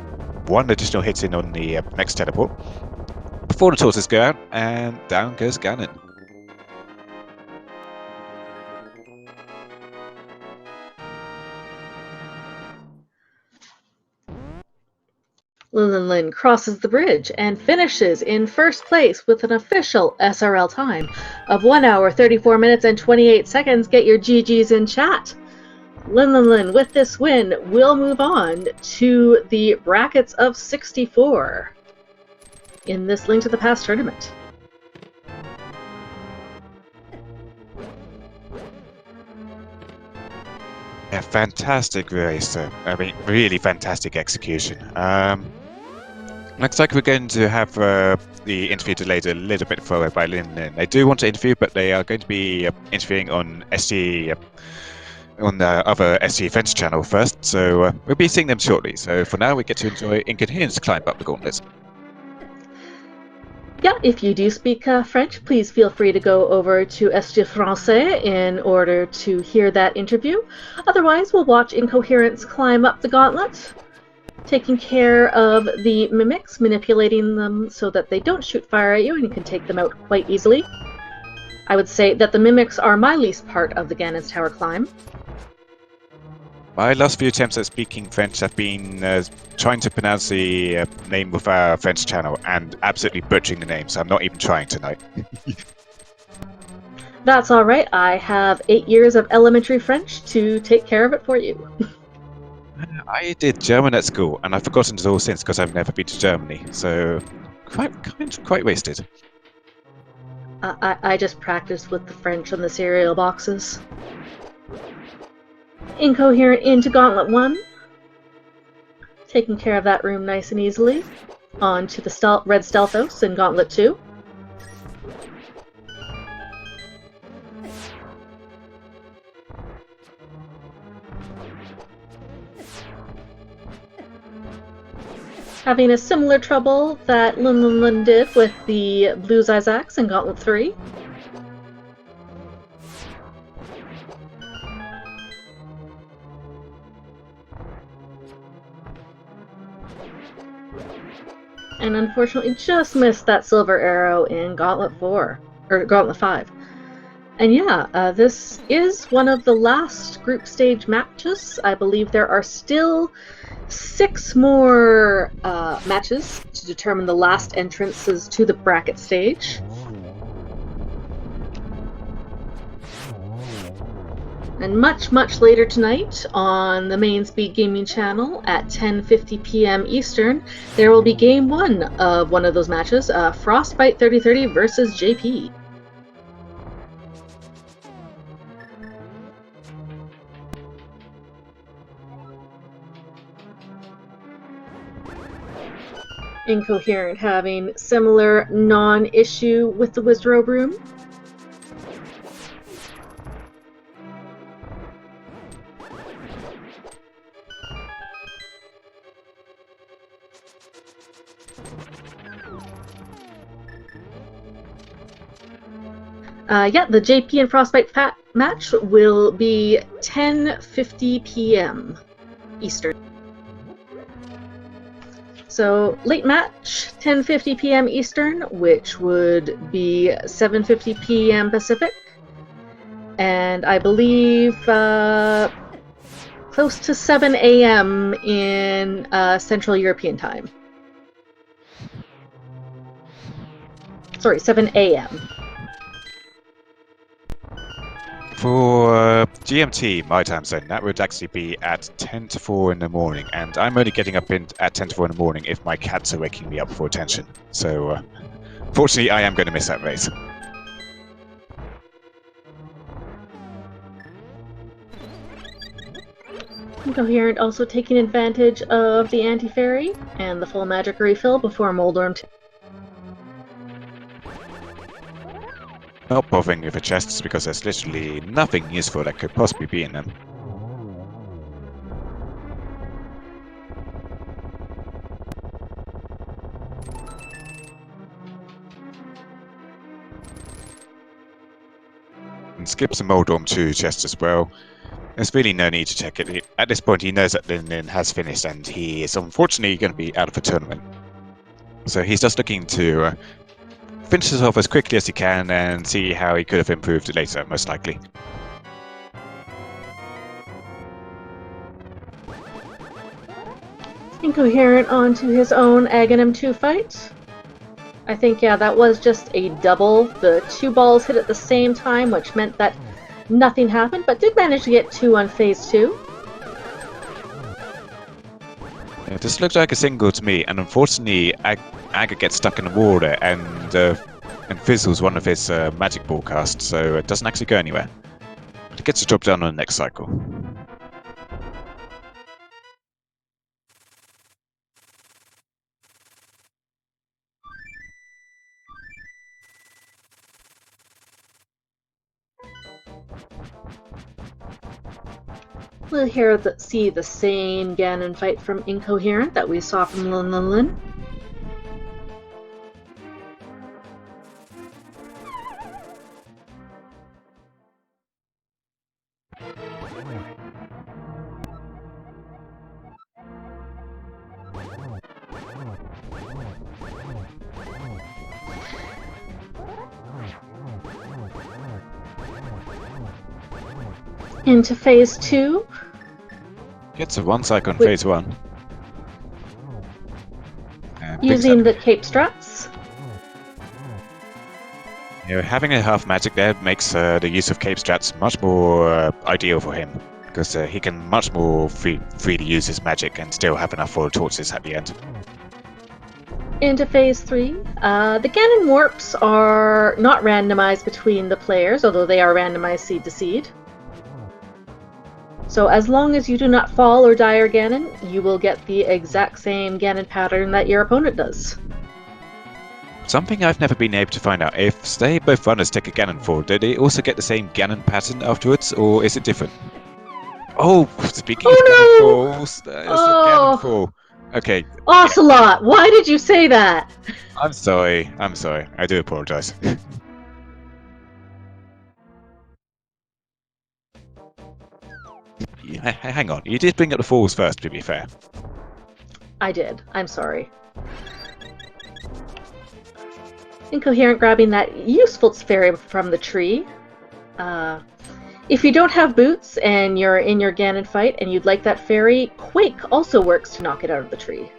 one additional hit in on the next teleport. Before the torches go out, and down goes Ganon. Linlinlin crosses the bridge and finishes in first place with an official SRL time of 1 hour, 34 minutes, and 28 seconds. Get your GGs in chat. Linlinlin, with this win, will move on to the brackets of 64 in this Link to the Past tournament. A fantastic race. I mean, really fantastic execution. Looks like we're going to have the interview delayed a little bit further by Linlinlin. They do want to interview, but they are going to be interviewing on SG, on the other SG French channel first. So we'll be seeing them shortly. So for now, we get to enjoy Incoherent's climb up the gauntlet. Yeah, if you do speak French, please feel free to go over to SG Français in order to hear that interview. Otherwise, we'll watch Incoherent's climb up the gauntlet, taking care of the mimics, manipulating them so that they don't shoot fire at you and you can take them out quite easily. I would say that the mimics are my least part of the Ganon's Tower climb. My last few attempts at speaking French have been trying to pronounce the name of our French channel and absolutely butchering the name, so I'm not even trying tonight. That's alright, I have 8 years of elementary French to take care of it for you. I did German at school, and I've forgotten it all since because I've never been to Germany, so quite wasted. I just practiced with the French on the cereal boxes. Incoherent into Gauntlet 1. Taking care of that room nice and easily. On to the Red Stealthos in Gauntlet 2. Having a similar trouble that Linlinlin did with the Blue Zyzax in Gauntlet 3. And unfortunately just missed that silver arrow in Gauntlet 4, or Gauntlet 5. And yeah, this is one of the last group stage matches. I believe there are still 6 more matches to determine the last entrances to the bracket stage. And much later tonight on the main Speed Gaming channel at 10:50 p.m. Eastern, there will be Game 1 of one of those matches, Frostbite 3030 versus JP. Incoherent having similar non-issue with the Wizrobe room. Yeah, the JP and Frostbite match will be 10:50 p.m. Eastern. So late match, 10:50 p.m. Eastern, which would be 7:50 p.m. Pacific, and I believe close to 7 a.m. in Central European time. Sorry, 7 a.m. For GMT, my time zone, that would actually be at 10 to 4 in the morning, and I'm only getting up at 10 to 4 in the morning if my cats are waking me up for attention. So, fortunately, I am going to miss that race. Incoherent also taking advantage of the anti-fairy and the full magic refill before Moldorm 2. Not bothering with the chests because there's literally nothing useful that could possibly be in them. And skips the Moldorm 2 chest as well. There's really no need to check it. At this point, he knows that Linlinlin has finished and he is unfortunately going to be out of the tournament. So he's just looking to finish this off as quickly as he can and see how he could have improved it later, most likely. Incoherent onto his own GM2 fight. I think, yeah, that was just a double. The two balls hit at the same time, which meant that nothing happened, but did manage to get 2 on phase 2. Yeah, this looked like a single to me, and unfortunately, Aga gets stuck in the water and fizzles one of his magic ball casts, so it doesn't actually go anywhere. But it gets the job done on the next cycle. We'll see the same Ganon fight from Incoherent that we saw from Linlinlin. Into phase 2. Gets a 1 cycle on phase 1. Using the cape strats. You know, having a half magic there makes the use of cape strats much more ideal for him, because he can much more freely use his magic and still have enough for torches at the end. Into phase 3. The Ganon warps are not randomized between the players, although they are randomized seed to seed. So as long as you do not fall or die or Ganon, you will get the exact same Ganon pattern that your opponent does. Something I've never been able to find out, if say both runners take a Ganon fall, do they also get the same Ganon pattern afterwards, or is it different? Oh, speaking of Ganon falls, there's a Ganon fall. Okay. Ocelot, why did you say that? I'm sorry, I do apologize. Hang on, you did bring up the falls first, to be fair. I did. I'm sorry. Incoherent grabbing that useful fairy from the tree. If you don't have boots and you're in your Ganon fight and you'd like that fairy, Quake also works to knock it out of the tree.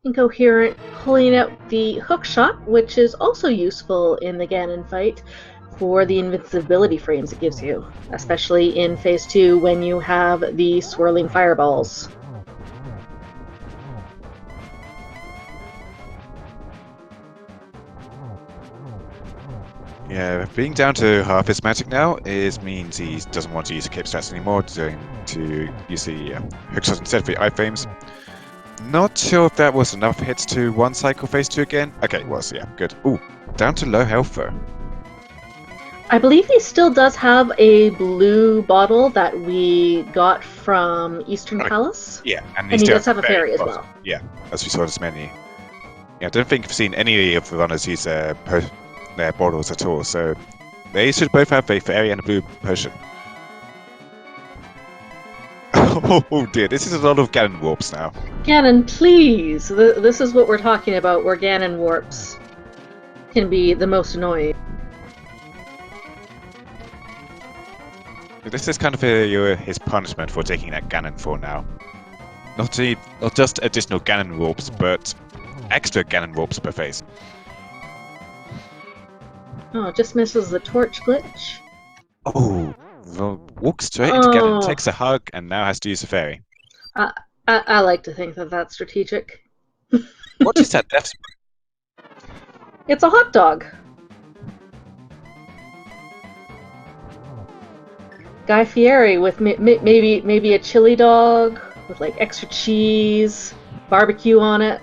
Incoherent pulling out the hook shot, which is also useful in the Ganon fight for the invincibility frames it gives you, especially in phase 2 when you have the swirling fireballs. Yeah, being down to half his magic now means he doesn't want to use the cape strats anymore, to use the hook shot instead of the iframes. Not sure if that was enough hits to 1 cycle phase 2 again. Okay, it was, yeah, good. Ooh, down to low health though. I believe he still does have a blue bottle that we got from Eastern Palace. Yeah, and And he still does have a fairy as bottom. well. Yeah, as we saw in this menu. Yeah, I don't think I've seen any of the runners use their bottles at all, so they should both have a fairy and a blue potion. Oh dear, this is a lot of Ganon warps now. Ganon, please! This is what we're talking about, where Ganon warps can be the most annoying. This is kind of his punishment for taking that Ganon for now. Not just additional Ganon warps, but extra Ganon warps per phase. Oh, just misses the torch glitch. Oh, well, walks straight into Ganon, takes a hug, and now has to use the fairy. I like to think that that's strategic. What is that death spray? It's a hot dog. Guy Fieri with maybe a chili dog with like extra cheese, barbecue on it.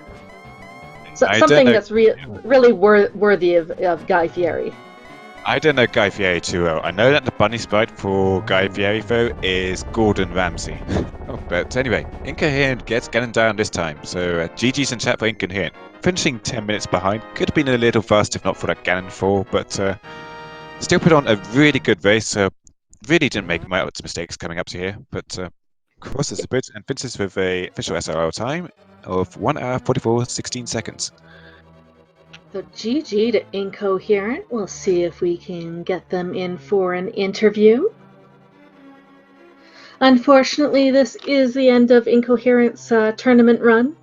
Something that's really worthy of Guy Fieri. I don't know Guy Fieri too well. I know that the bunny sprite for Guy Fieri, though, is Gordon Ramsay. But anyway, Incoherent gets Ganon down this time, so GG's in chat for Incoherent. Finishing 10 minutes behind, could have been a little fast if not for that Ganon fall, but still put on a really good race. Really didn't make much mistakes coming up to here, but crosses the bridge and finishes with a official SRL time of 1 hour 44:16 seconds. So GG to Incoherent. We'll see if we can get them in for an interview. Unfortunately, this is the end of Incoherent's tournament run.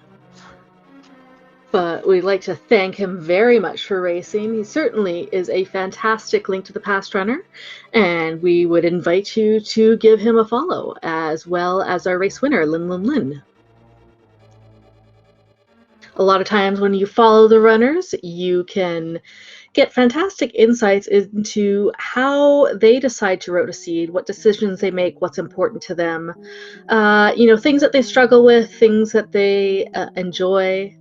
But we'd like to thank him very much for racing. He certainly is a fantastic Link to the Past runner, and we would invite you to give him a follow, as well as our race winner, Linlinlin. A lot of times when you follow the runners, you can get fantastic insights into how they decide to route a seed, what decisions they make, what's important to them, things that they struggle with, things that they enjoy,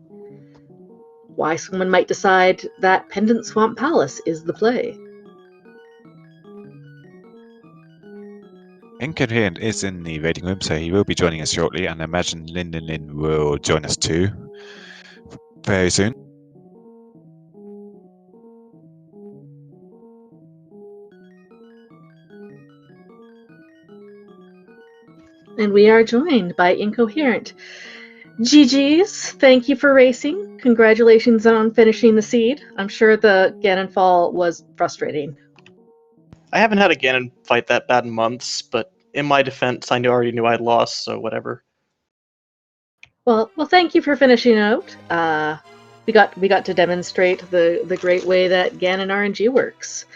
why someone might decide that Pendant Swamp Palace is the play. Incoherent is in the waiting room, so he will be joining us shortly, and I imagine Linlinlin will join us too very soon. And we are joined by Incoherent. GG's, thank you for racing. Congratulations on finishing the seed. I'm sure the Ganon fall was frustrating. I haven't had a Ganon fight that bad in months, but in my defense, I already knew I'd lost, so whatever. Well, thank you for finishing out. We got to demonstrate the great way that Ganon RNG works.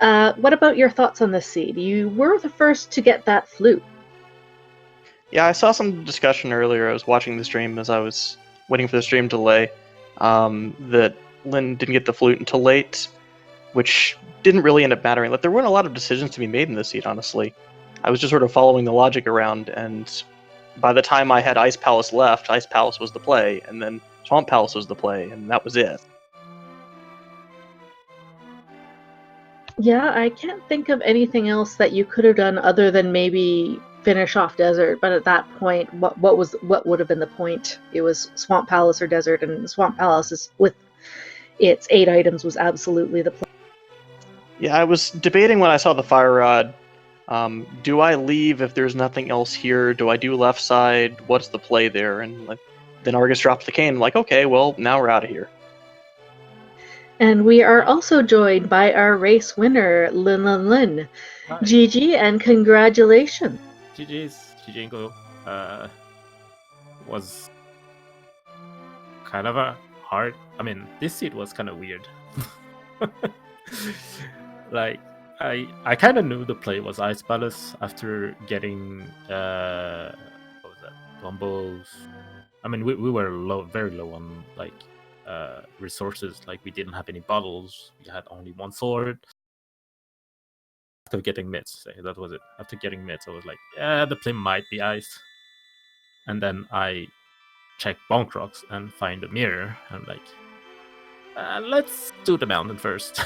What about your thoughts on this seed? You were the first to get that flute. Yeah, I saw some discussion earlier. I was watching the stream as I was waiting for the stream to delay. That Lynn didn't get the flute until late, which didn't really end up mattering. Like, there weren't a lot of decisions to be made in this seed, honestly. I was just sort of following the logic around, and by the time I had Ice Palace left, Ice Palace was the play, and then Swamp Palace was the play, and that was it. Yeah, I can't think of anything else that you could have done other than maybe finish off Desert, but at that point, what would have been the point? It was Swamp Palace or Desert, and Swamp Palace is, with its 8 items, was absolutely the play. Yeah, I was debating when I saw the Fire Rod. Do I leave if there's nothing else here? Do I do left side? What's the play there? And then Argus dropped the cane. I'm like, okay, well, now we're out of here. And we are also joined by our race winner, Linlinlin. GG and congratulations. GG's. GG was kind of a hard. I mean, this seed was kind of weird. Like, I kind of knew the play was Ice Palace after getting what was that? Gumbos. I mean, we were very low on like resources. Like, we didn't have any bottles. We had only one sword. After getting mitts, that was it. After getting mitts, I was like, yeah, the play might be ice. And then I check Bonk Rocks and find a mirror. I'm like, let's do the mountain first.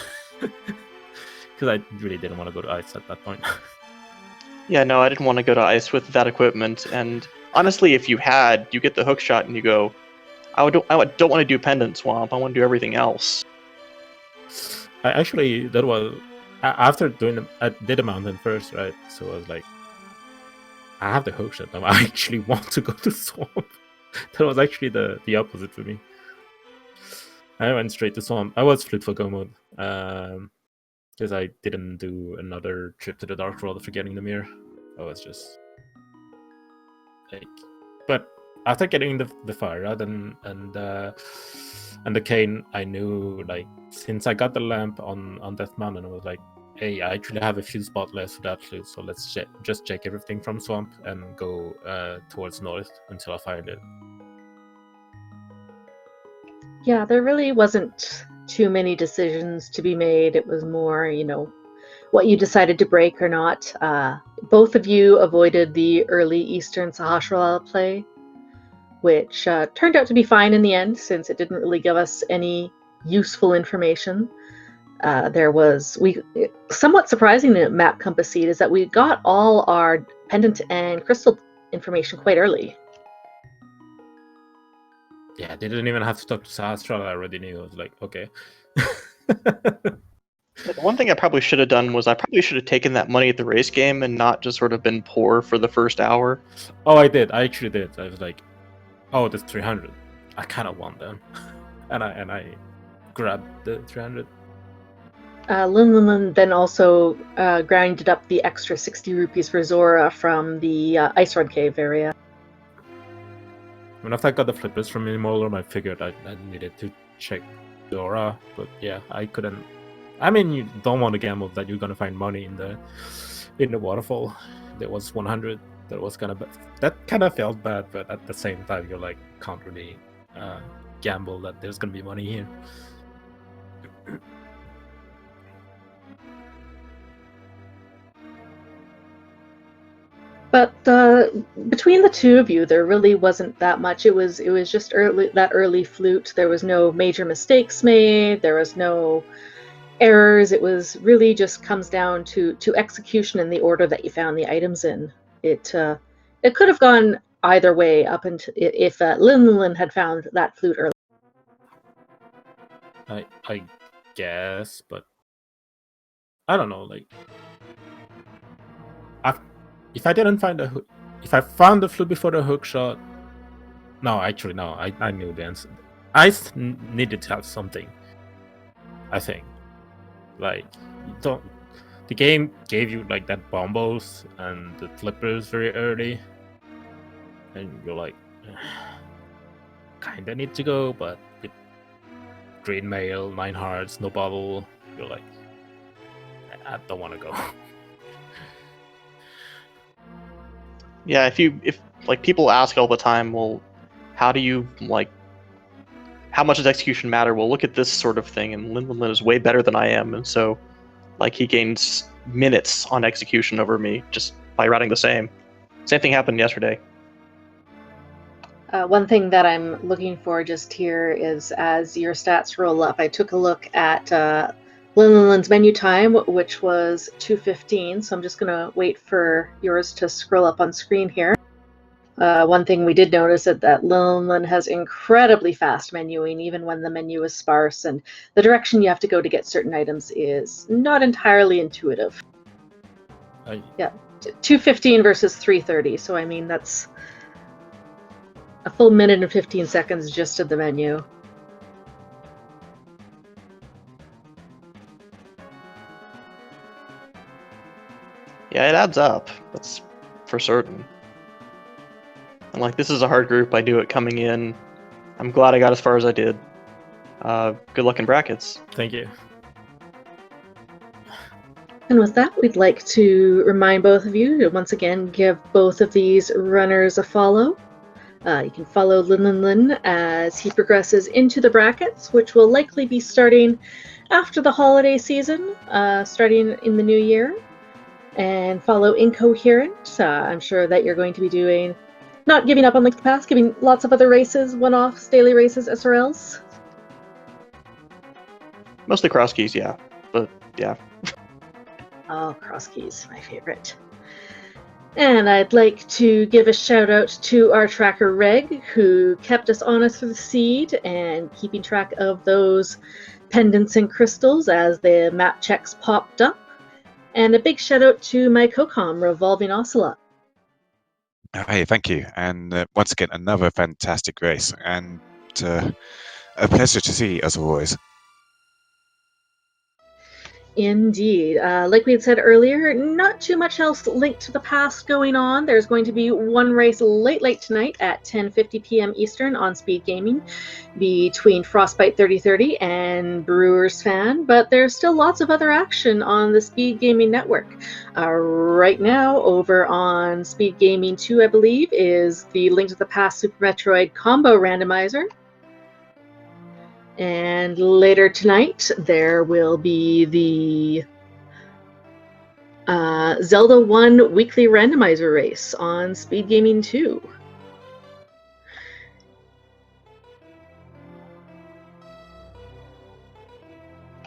because I really didn't want to go to ice at that point. Yeah, no, I didn't want to go to ice with that equipment. And honestly, if you get the hook shot and you go, I don't want to do pendant swamp. I want to do everything else. That was after I did a mountain first, right? So I was like, I have the hook shot now. I actually want to go to swamp. That was actually the opposite for me. I went straight to swamp. I was flute for go mode. Because I didn't do another trip to the Dark World for getting the mirror. I was just like, but after getting the fire rod and the cane, I knew, like, since I got the lamp on Death Mountain, I was like, hey, I actually have a few spots left for that flute, so let's just check everything from swamp and go towards north until I find it. Yeah, there really wasn't too many decisions to be made. It was more, what you decided to break or not. Both of you avoided the early Eastern Sahasrahla play, which turned out to be fine in the end, since it didn't really give us any useful information. Somewhat surprising at Map Compass Seed is that we got all our pendant and crystal information quite early. Yeah, they didn't even have to talk to Sahasrahla. I already knew. I was like, okay. One thing I probably should have done was I probably should have taken that money at the race game and not just sort of been poor for the first hour. Oh, I did. I actually did. I was like, oh, there's 300. I kind of want them. and I grabbed the 300. Linlinlin then also grinded up the extra 60 rupees for Zora from the Ice Rod Cave area. When after I got the flippers from Immortal, I figured I needed to check Zora, but yeah, I couldn't. I mean, you don't want to gamble that you're gonna find money in the waterfall. There was 100. That kind of felt bad, but at the same time, you're like, can't really gamble that there's gonna be money here. But between the two of you, there really wasn't that much. It was just early flute. There was no major mistakes made. There was no errors. It was really just comes down to execution in the order that you found the items in. It could have gone either way up until if Linlinlin had found that flute early. I guess, but I don't know. Like, if I didn't find if I found the flute before the hook shot, no, actually no, I knew the answer. I needed to have something. I think, like, the game gave you like that bombos and the flippers very early, and you're like, kinda need to go, but with green mail, 9 hearts, no bubble, you're like, I don't want to go. Yeah, if like people ask all the time, well, how do you how much does execution matter? Well, look at this sort of thing, and Linlinlin is way better than I am, and so like he gains minutes on execution over me just by routing the same. Same thing happened yesterday. One thing that I'm looking for just here is, as your stats roll up, I took a look at Linlinlin's menu time, which was 2:15, so I'm just going to wait for yours to scroll up on screen here. One thing we did notice is that Linlinlin has incredibly fast menuing, even when the menu is sparse, and the direction you have to go to get certain items is not entirely intuitive. Yeah, 2:15 versus 3:30, so I mean, that's a full minute and 15 seconds just of the menu. Yeah, it adds up. That's for certain. And like, this is a hard group. I knew it coming in. I'm glad I got as far as I did. Good luck in brackets. Thank you. And with that, we'd like to remind both of you to once again give both of these runners a follow. You can follow Linlinlin as he progresses into the brackets, which will likely be starting after the holiday season, starting in the new year. And follow Incoherent. I'm sure that you're going to be not giving up on the pass, giving lots of other races, one-offs, daily races, SRLs. Mostly cross keys, yeah. But yeah. Oh, cross keys, my favorite. And I'd like to give a shout out to our tracker Reg, who kept us honest through the seed and keeping track of those pendants and crystals as the map checks popped up. And a big shout out to my co-com, Revolving Ocelot. Hey, thank you. And once again, another fantastic race, and a pleasure to see, as always. Indeed. Like we had said earlier, not too much else linked to the past going on. There's going to be one race late tonight at 10:50 p.m. Eastern on Speed Gaming between Frostbite 3030 and Brewers Fan, but there's still lots of other action on the Speed Gaming Network. Right now, over on Speed Gaming 2, I believe, is the Link to the Past Super Metroid Combo Randomizer. And later tonight, there will be the Zelda 1 weekly randomizer race on Speed Gaming 2.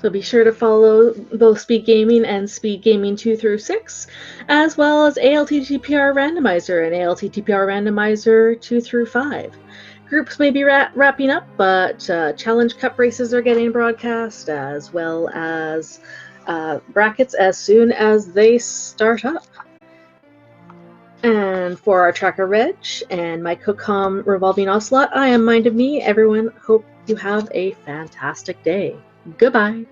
So be sure to follow both Speed Gaming and Speed Gaming 2 through 6, as well as ALTTPR Randomizer and ALTTPR Randomizer 2 through 5. Groups may be wrapping up, but Challenge Cup races are getting broadcast, as well as brackets as soon as they start up. And for our tracker Reg and my co-com Revolving Ocelot, I am Mind of Me. Everyone, hope you have a fantastic day. Goodbye.